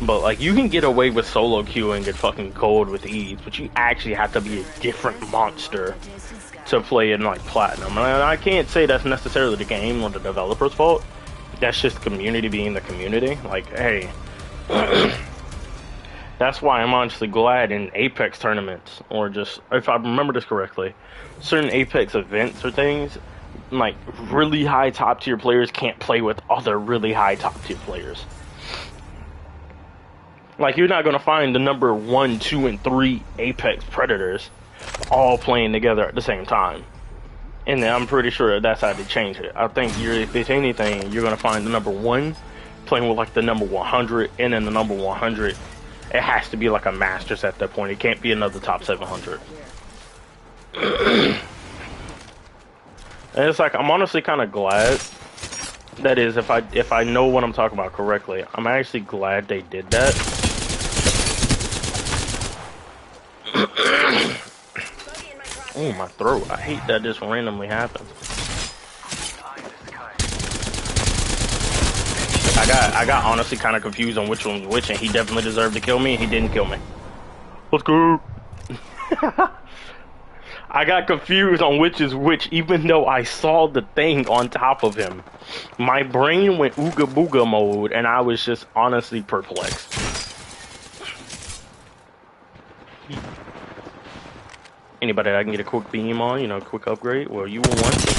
But like, you can get away with solo queuing and fucking gold with ease, but you actually have to be a different monster to play in like platinum. And I can't say that's necessarily the game or the developer's fault. That's just community being the community. Like, hey, that's why I'm honestly glad in Apex tournaments, or just, if I remember this correctly, certain Apex events or things, like, really high top tier players can't play with other really high top tier players. Like, you're not gonna find the number 1, 2, and 3 Apex Predators all playing together at the same time. And I'm pretty sure that's how they change it. I think if anything, you're gonna find the number 1 playing with like the number 100, and then the number 100, it has to be like a Masters at that point. It can't be another top 700. And it's like, I'm honestly kind of glad. That is, if I know what I'm talking about correctly, I'm actually glad they did that. Oh, my throat. I hate that this randomly happens. I got honestly kind of confused on which one was which, and he definitely deserved to kill me, and he didn't kill me. Let's go. I got confused on which is which, even though I saw the thing on top of him. My brain went ooga booga mode, and I was just honestly perplexed. Anybody I can get a quick beam on, you know, quick upgrade? Well, you will want it.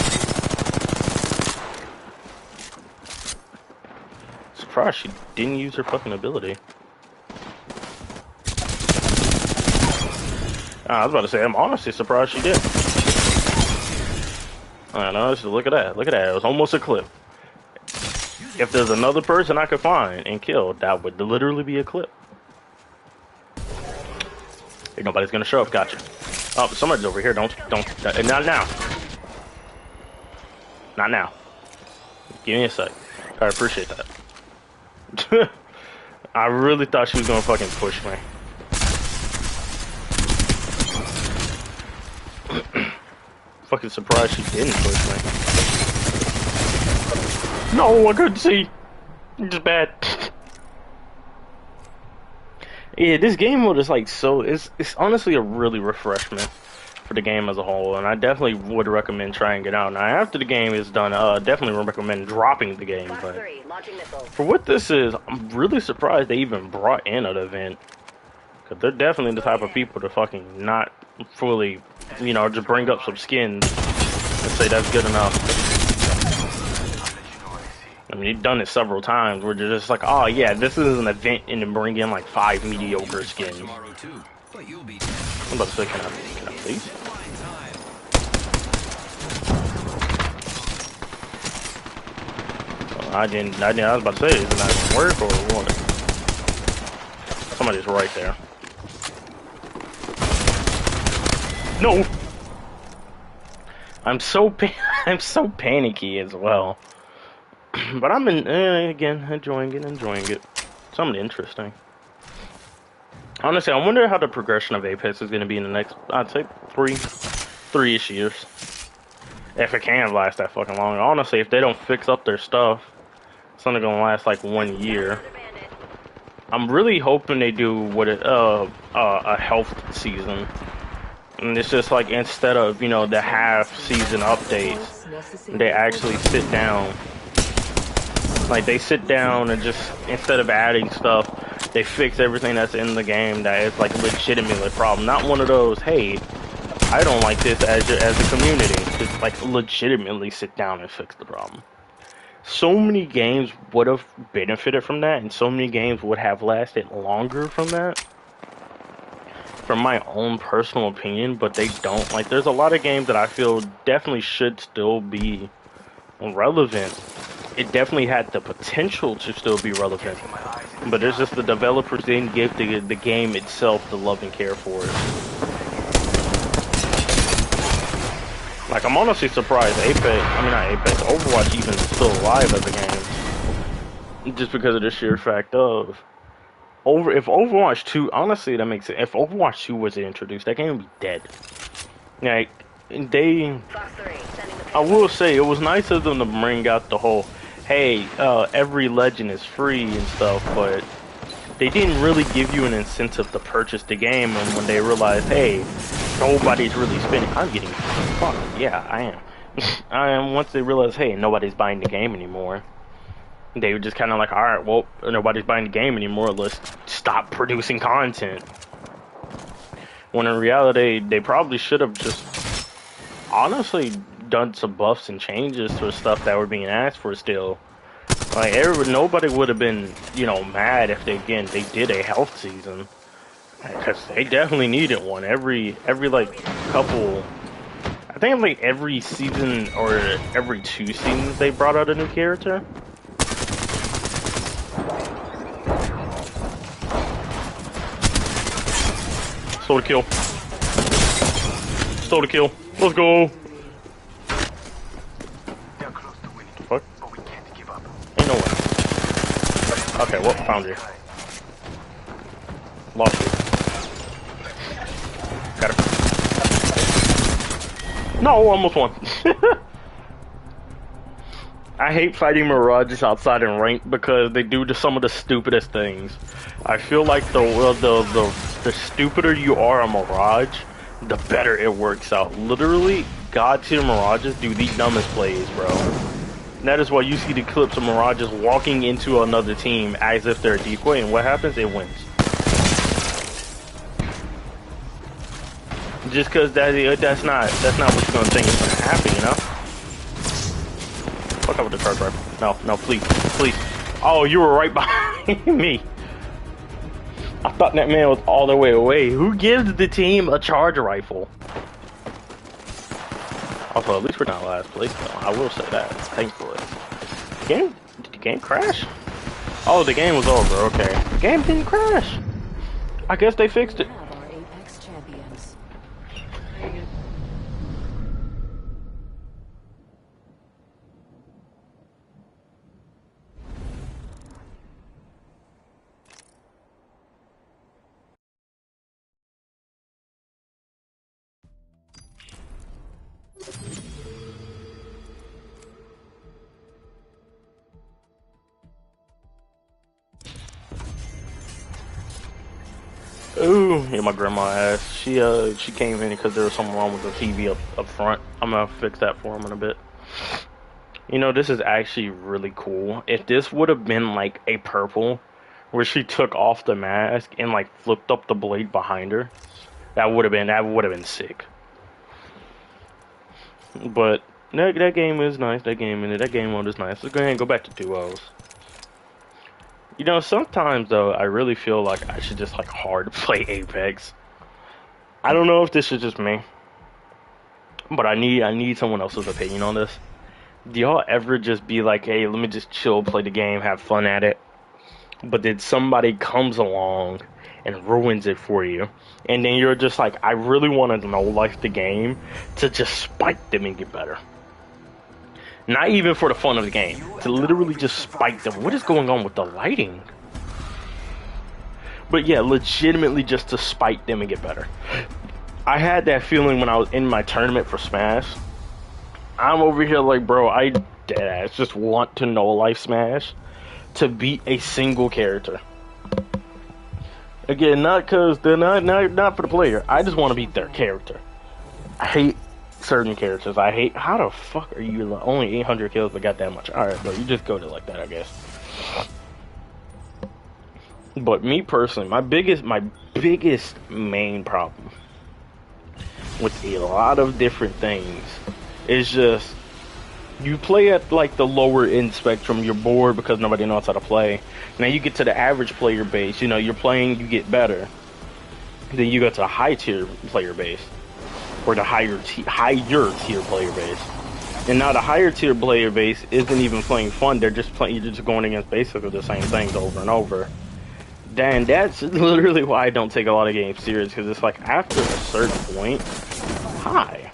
Surprised she didn't use her fucking ability. I was about to say, I'm honestly surprised she did. I don't know, look at that. Look at that. It was almost a clip. If there's another person I could find and kill, that would literally be a clip. Ain't nobody's gonna show up. Gotcha. Oh, somebody's over here. Don't. Not now. Not now. Give me a sec. I appreciate that. I really thought she was gonna fucking push me. Fucking surprised she didn't push me. No, I couldn't see. Just bad. Yeah, this game mode is like so. It's honestly a really refreshment for the game as a whole, and I definitely would recommend trying it out. Now, after the game is done, definitely recommend dropping the game. But for what this is, I'm really surprised they even brought in an event, because they're definitely the type of people to fucking not fully, you know, just bring up some skins and say that's good enough. I mean, you've done it several times where they're just like, oh yeah, this is an event, and then bring in like 5 mediocre skins. I'm about to say, can I please? I was about to say, is it not gonna work or what? Somebody's right there. No! I'm so panicky as well. But I'm again enjoying it. Something interesting. Honestly, I wonder how the progression of Apex is going to be in the next, I'd say, three-ish years. If it can last that fucking long. Honestly, if they don't fix up their stuff, it's only going to last like 1 year. I'm really hoping they do a health season. And it's just like instead of, you know, the half-season updates, they actually sit down. Like, they sit down and just, instead of adding stuff, they fix everything that's in the game that is, like, legitimately a problem. Not one of those, hey, I don't like this as a community. Just, like, legitimately sit down and fix the problem. So many games would have benefited from that, and so many games would have lasted longer from that. From my own personal opinion, but they don't. Like, there's a lot of games that I feel definitely should still be relevant. It definitely had the potential to still be relevant, but it's just the developers didn't give the game itself the love and care for it. Like, I'm honestly surprised Overwatch even still alive as a game. Just because of the sheer fact of if Overwatch 2, honestly, that makes sense. If Overwatch 2 was introduced, that game would be dead. Like, I will say, it was nice of them to bring out the whole, hey, every legend is free and stuff, but they didn't really give you an incentive to purchase the game, and when they realized, hey, nobody's really spending, I'm getting fucked. Yeah, I am. I am. Once they realized, hey, nobody's buying the game anymore, they were just kind of like, alright, well, nobody's buying the game anymore, let's stop producing content. When in reality, they probably should have just honestly done some buffs and changes to stuff that were being asked for still. Like, nobody would have been, you know, mad if they did a health season. Because they definitely needed one. Every like, couple, I think like every season or every 2 seasons they brought out a new character. Stole the kill. Stole the kill. Let's go. Fuck. Ain't no way. Okay, well, found you. Lost you. Got it. No, almost won. I hate fighting Mirages outside in ranked because they do some of the stupidest things. I feel like the stupider you are a Mirage, the better it works out. Literally, God tier Mirages do the dumbest plays, bro. And that is why you see the clips of Mirages walking into another team as if they're a decoy, and what happens? It wins. Just because that's not what you're gonna think is gonna happen, you know? Fuck up with the charge rifle. No, please. Oh, you were right behind me. I thought that man was all the way away. Who gives the team a charge rifle? Also, at least we're not last place, though. I will say that, thankfully. Did the game crash? Oh, the game was over, okay. The game didn't crash. I guess they fixed it. Ooh, yeah, my grandma asked. She came in because there was something wrong with the TV up front. I'm gonna fix that for him in a bit. You know, this is actually really cool. If this would have been like a purple, where she took off the mask and like flipped up the blade behind her, that would have been sick. But that game is nice. That game mode is nice. Let's go ahead and go back to duos. You know, sometimes though, I really feel like I should just like hard play Apex. I don't know if this is just me, but I need someone else's opinion on this. Do y'all ever just be like, hey, let me just chill, play the game, have fun at it, but then somebody comes along and ruins it for you, and then you're just like, I really want to know life the game to just spike them and get better. Not even for the fun of the game, to literally just spike them. What is going on with the lighting? But yeah, legitimately just to spike them and get better. I had that feeling when I was in my tournament for Smash. I'm over here like, bro, I deadass just want to know life Smash to beat a single character. Again, not because they're not for the player. I just want to beat their character. I hate certain characters. I hate, how the fuck are you like, only 800 kills but got that much? Alright, bro, you just go to like that, I guess. But me personally, my biggest main problem with a lot of different things is just, you play at like the lower end spectrum, you're bored because nobody knows how to play. Now you get to the average player base, you know, you're playing, you get better. Then you go to a high tier player base, or the higher tier player base. And now the higher tier player base isn't even playing fun, they're just playing, you're just going against basically the same things over and over. Dan, that's literally why I don't take a lot of games serious, because it's like after a certain point, hi,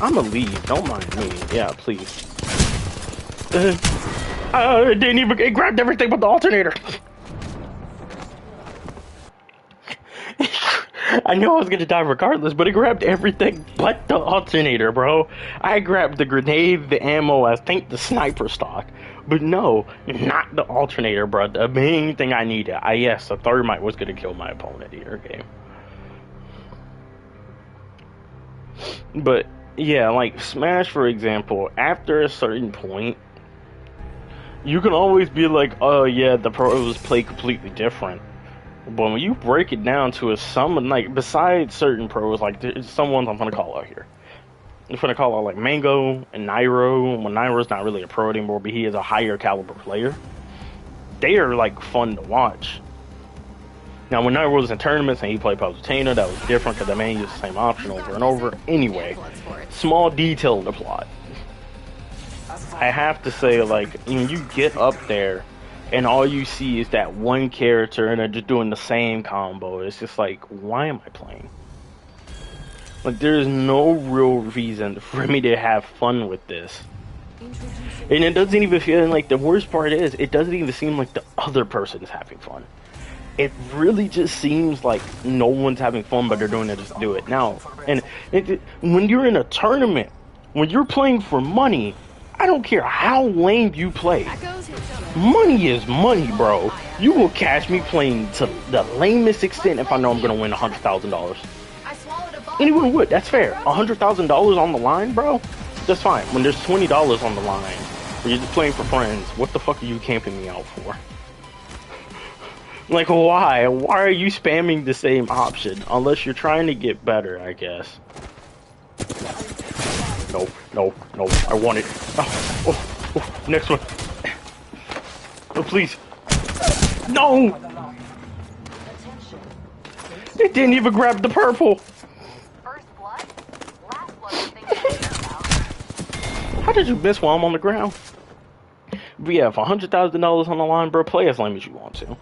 I'ma leave, don't mind me, yeah, please. It didn't even, it grabbed everything but the alternator. I knew I was gonna die regardless, but it grabbed everything but the alternator, bro. I grabbed the grenade, the ammo, I think the sniper stock. But no, not the alternator, bro. The main thing I needed. Yes, the thermite was gonna kill my opponent here, okay. But yeah, like Smash, for example, after a certain point, you can always be like, oh yeah, the pros play completely different. But when you break it down to some, like, besides certain pros, like, there's some ones I'm gonna call out here. I'm gonna call out, like, Mango and Nairo. Well, Nairo's not really a pro anymore, but he is a higher caliber player. They are, like, fun to watch. Now, when Nairo was in tournaments and he played Palutena, that was different, because the man used the same option over and over. Anyway, small detail in the plot. I have to say, like, when you get up there, and all you see is that one character and they're just doing the same combo, it's just like, why am I playing? Like, there's no real reason for me to have fun with this. And it doesn't even feel like, the worst part is, it doesn't even seem like the other person is having fun. It really just seems like no one's having fun, but they're doing it just to do it. Now, and when you're in a tournament, when you're playing for money, I don't care how lame you play. Money is money, bro. You will catch me playing to the lamest extent if I know I'm gonna win $100,000. Anyone would. That's fair. $100,000 on the line, bro. That's fine. When there's $20 on the line, when you're just playing for friends, what the fuck are you camping me out for? Like, why? Why are you spamming the same option? Unless you're trying to get better, I guess. No, no, no, I want it. Oh, next one. Oh, please. No! It didn't even grab the purple. How did you miss while I'm on the ground? But yeah, for $100,000 on the line, bro, play as lame as you want to.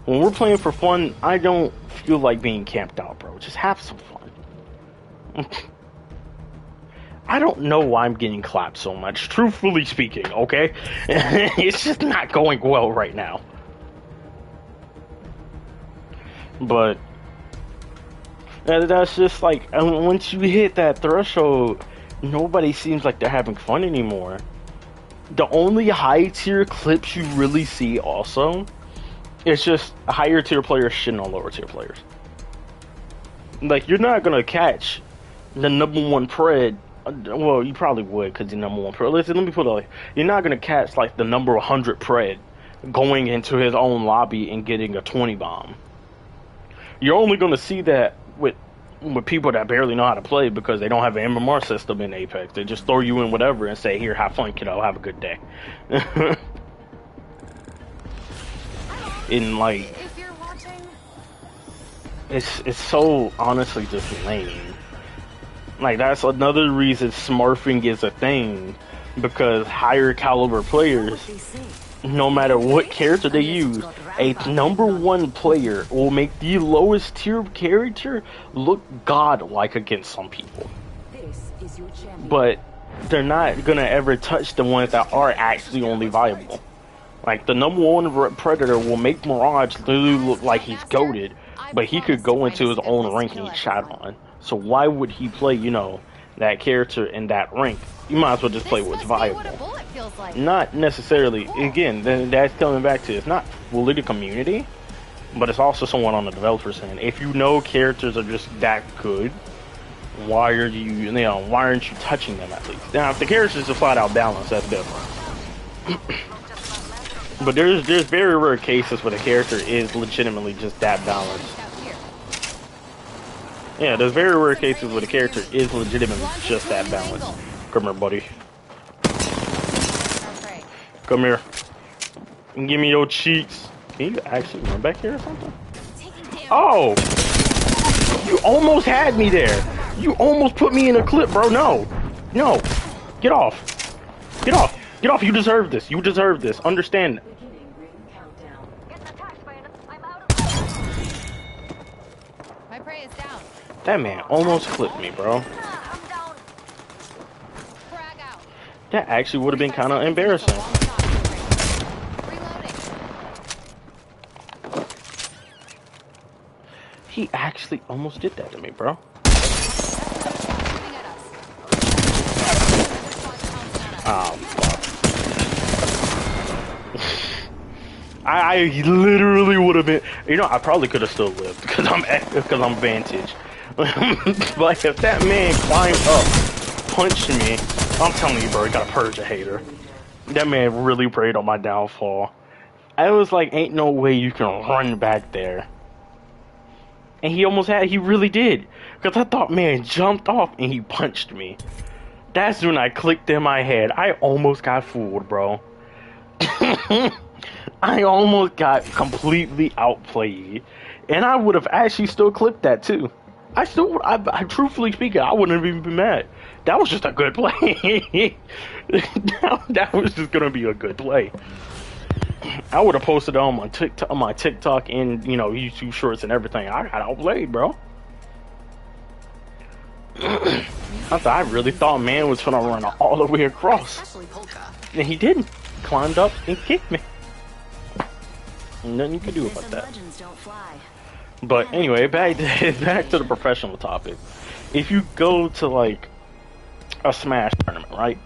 When we're playing for fun, I don't feel like being camped out, bro. Just have some fun. I don't know why I'm getting clapped so much, truthfully speaking, okay? It's just not going well right now. But that's just like, once you hit that threshold, nobody seems like they're having fun anymore. The only high tier clips you really see also, it's just higher tier players shitting on lower tier players. Like, you're not gonna catch the #1 pred. Well, you probably would, because the #1 pred. Listen, let me put it like, you're not gonna catch like the number 100 pred going into his own lobby and getting a 20 bomb. You're only gonna see that with people that barely know how to play, because they don't have an MMR system in Apex. They just throw you in whatever and say, here, have fun, kiddo, have a good day. In like, it's so honestly just lame. Like, that's another reason smurfing is a thing, because higher caliber players, no matter what character they use, a #1 player will make the lowest tier character look godlike against some people. But they're not gonna ever touch the ones that are actually only viable. Like, the #1 Predator will make Mirage literally look like he's goated, but he could go into his own rank and get shot on. So why would he play, you know, that character in that rank? You might as well just play what's viable. Not necessarily, again, then that's coming back to, it's not fully the community, but it's also someone on the developer's end. If you know characters are just that good, why are why aren't you touching them at least? Now, if the characters are flat out balanced, that's different. But there's very rare cases where the character is legitimately just that balanced. Yeah, there's very rare cases where the character is legitimately just that balanced. Come here, buddy. Come here. Give me your cheeks. Can you actually run back here or something? Oh! You almost had me there. You almost put me in a clip, bro. No. No. Get off. Get off. Get off. You deserve this. You deserve this. Understand. My prey is down. That man almost clipped me, bro. Frag out. That actually would have been kind of embarrassing. Reloading. He actually almost did that to me, bro. Shooting at us. Oh, fuck. I literally would have been. You know, I probably could have still lived because I'm Vantage. But if that man climbed up, punched me, I'm telling you, bro, you gotta purge a hater. That man really preyed on my downfall. I was like, ain't no way you can run back there. And he really did. Because I thought, man, jumped off and he punched me. That's when I clicked in my head. I almost got fooled, bro. I almost got completely outplayed. And I would have actually still clipped that too. I truthfully speaking, I wouldn't have even been mad. That was just a good play. that was just gonna be a good play. I would have posted it on my TikTok and YouTube Shorts and everything. I got outplayed, bro. I really thought man was gonna run all the way across, and he didn't. Climbed up and kicked me. Nothing you can do about that. But anyway, back to the professional topic. If you go to like a Smash tournament, right?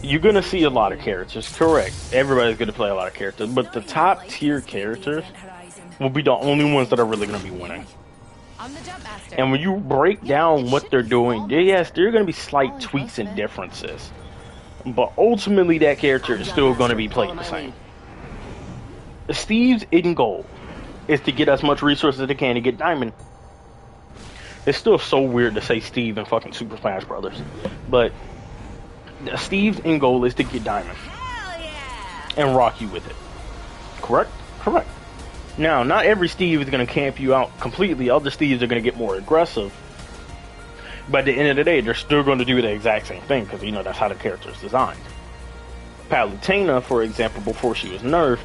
You're gonna see a lot of characters, correct? Everybody's gonna play a lot of characters, but the top tier characters will be the only ones that are really gonna be winning. And when you break down what they're doing, yes, there are gonna be slight tweaks and differences, but ultimately that character is still gonna be played the same. Steve's end goal is to get as much resources as they can to get Diamond. It's still so weird to say Steve in fucking Super Smash Brothers, but Steve's end goal is to get Diamond and rock you with it. Correct? Correct. Now, not every Steve is going to camp you out completely. Other Steves are going to get more aggressive. But at the end of the day, they're still going to do the exact same thing because, that's how the character is designed. Palutena, for example, before she was nerfed,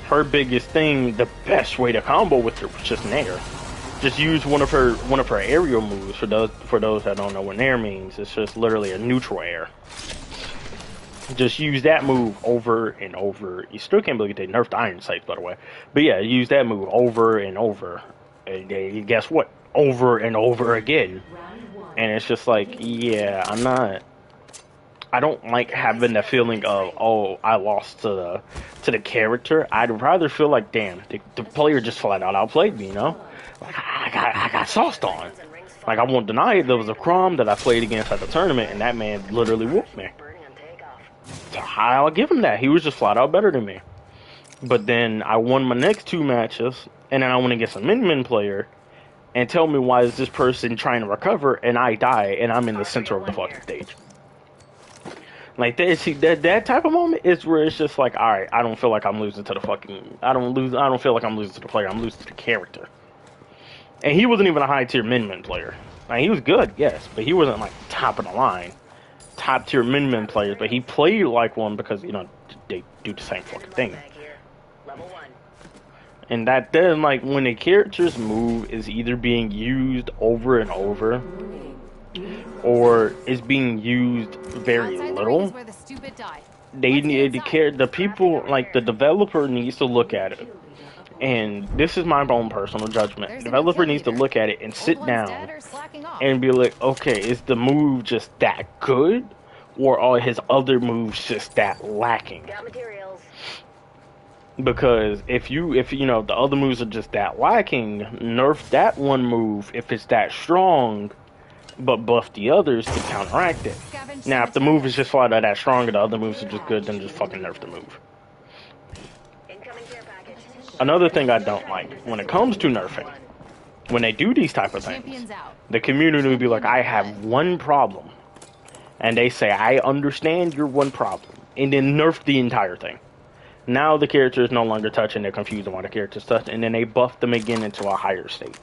her biggest thing, the best way to combo with her was just Nair. Just use one of her aerial moves. For those that don't know what Nair means, it's just literally a neutral air. Just use that move over and over. You still can't believe they nerfed Iron Sights, by the way. But yeah, use that move over and over. And guess what? Over and over again. And it's just like, yeah, I don't like having the feeling of, oh, I lost to the character. I'd rather feel like, damn, the player just flat out outplayed me, Like, I got sauced on. Like, I won't deny it. There was a Crom that I played against at the tournament, and that man literally whooped me. So I'll give him that. He was just flat out better than me. But then I won my next 2 matches, and then I went against a Min player, and tell me why is this person trying to recover, and I die, and I'm in the center of the fucking stage. Like that type of moment is where it's just like, all right, I don't feel like I'm losing to the fucking. I don't feel like I'm losing to the player. I'm losing to the character. And he wasn't even a high tier Min player. Like, he was good, yes, but he wasn't like top of the line, top tier Min players. But he played like one because they do the same fucking thing. And that then, like, when a character's move is either being used over and over, or is being used very little, they need to care. The people, like the developer, needs to look at it. And this is my own personal judgment. The developer needs to look at it and sit down and be like, okay, is the move just that good, or are his other moves just that lacking? Because if you know the other moves are just that lacking, nerf that one move if it's that strong, but buff the others to counteract it. Now, if the move is just flat out that strong and the other moves are just good, then just fucking nerf the move. Another thing I don't like when it comes to nerfing, when they do these type of things, the community will be like, I have one problem. And they say, I understand your one problem. And then nerf the entire thing. Now the character is no longer touching, they're confused on why the character's touching, and then they buff them again into a higher state.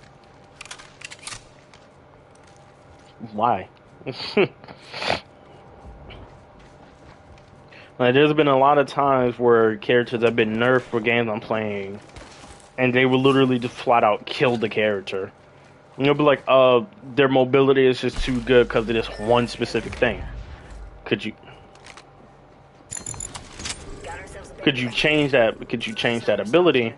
Why? Like, there's been a lot of times where characters have been nerfed for games I'm playing, and they will literally just flat out kill the character. And you'll be like, their mobility is just too good because of this one specific thing. Could you change that? Could you change that ability,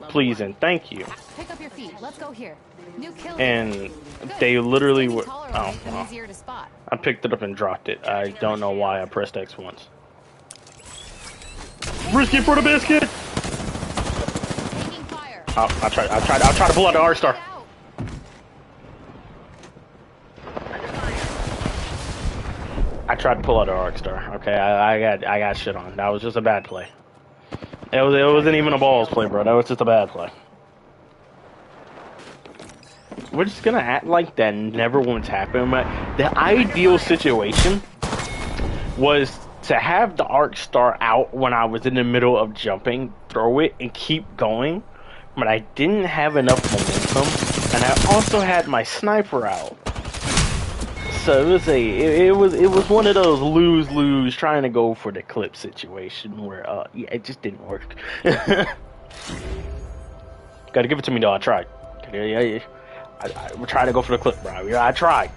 please and thank you? Pick up your feet. Let's go here. New kill. And they literally were. Oh, and well. easier to spot. I picked it up and dropped it. I don't know why I pressed X once. Risky for the biscuit. Taking fire. Oh, I'll try to pull out the Arc Star. I tried to pull out the Arc Star. Okay, I got shit on. That was just a bad play. It wasn't even a balls play, bro. That was just a bad play. We're just gonna act like that never once happened. But the ideal situation was to have the Arc Star out when I was in the middle of jumping, throw it, and keep going. But I didn't have enough momentum, and I also had my sniper out. So it was one of those lose trying to go for the clip situation where yeah, it just didn't work. Gotta give it to me though. I tried. I tried to go for the clip, bro. Yeah, I tried.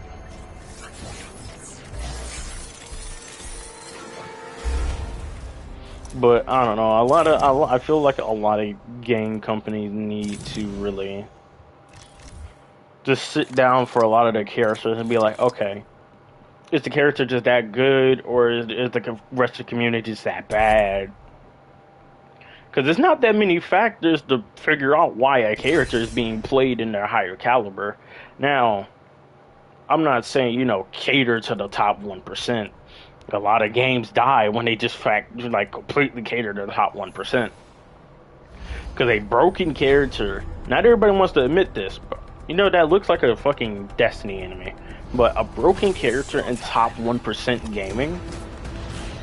But I don't know. I feel like a lot of game companies need to really just sit down for a lot of their characters and be like, okay, is the character just that good, or is the rest of the community just that bad? Because there's not that many factors to figure out why a character is being played in their higher caliber. Now, I'm not saying, you know, cater to the top 1%. A lot of games die when they just completely cater to the top 1%. Because a broken character, not everybody wants to admit this, but you know, that looks like a fucking Destiny enemy. But a broken character in top 1% gaming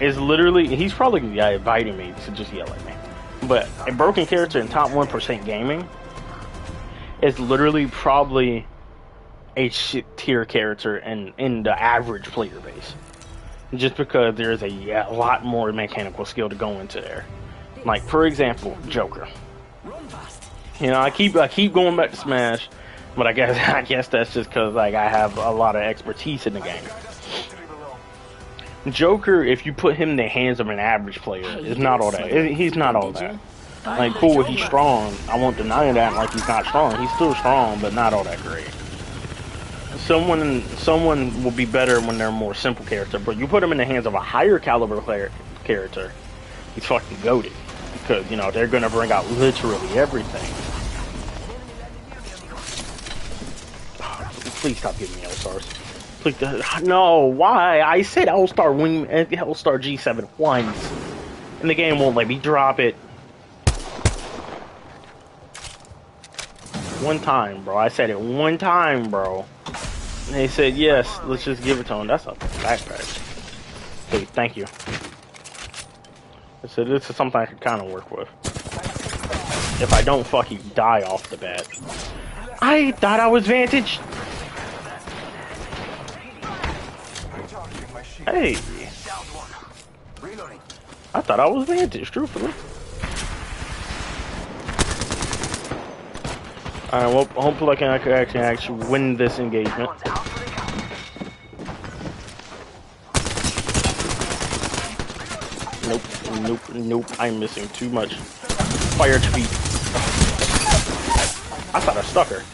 is literally, he's probably inviting me to just yell at me. But a broken character in top 1% gaming is literally probably a shit tier character in the average player base. Just because there's a lot more mechanical skill to go into there. Like, for example, Joker. You know, I keep going back to Smash, but I guess that's just because like I have a lot of expertise in the game. Joker, if you put him in the hands of an average player, is not all that. He's not all that. Like, cool, he's strong. I won't deny that. Like, he's not strong. He's still strong, but not all that great. Someone will be better when they're a more simple character, but you put him in the hands of a higher caliber character, he's fucking goated. Because, you know, they're gonna bring out literally everything. Please stop giving me L-Stars. Please, no, why? I said L-Star Wing, L-Star G7 once. And the game won't let me drop it. One time, bro. I said it one time, bro. And they said, yes, let's just give it to him. That's a backpack. Hey, thank you. I said, this is something I could kind of work with. If I don't fucking die off the bat. I thought I was Vantage. Hey. I thought I was Vantage, truthfully. Alright, well, hopefully I can actually win this engagement. Nope, I'm missing too much. Fire HP. I thought I stuck her.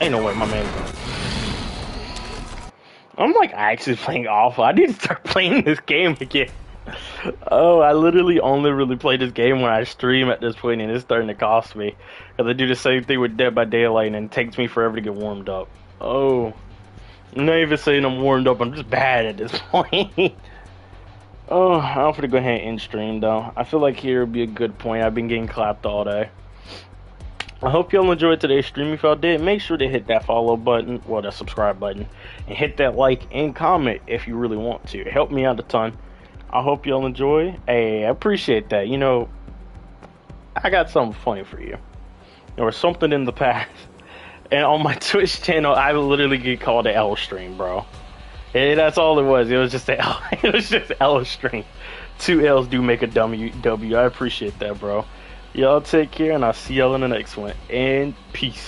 Ain't no way, my man. I'm like actually playing awful. I need to start playing this game again. Oh, I literally only really play this game when I stream at this point, and it's starting to cost me. Because I do the same thing with Dead by Daylight, and it takes me forever to get warmed up. Oh, I'm not even saying I'm warmed up, I'm just bad at this point. Oh, I'm gonna go ahead and end stream though. I feel like here would be a good point. I've been getting clapped all day. I hope y'all enjoyed today's stream. If y'all did, make sure to hit that follow button, well, that subscribe button, and hit that like and comment if you really want to. It helped me out a ton. I hope y'all enjoy. Hey, I appreciate that. You know, I got something funny for you. There was something in the past, and on my Twitch channel, I literally get called the L stream, bro. And that's all it was. It was just the L. It was just L stream. 2 L's do make a W. I appreciate that, bro. Y'all take care, and I'll see y'all in the next one. And peace.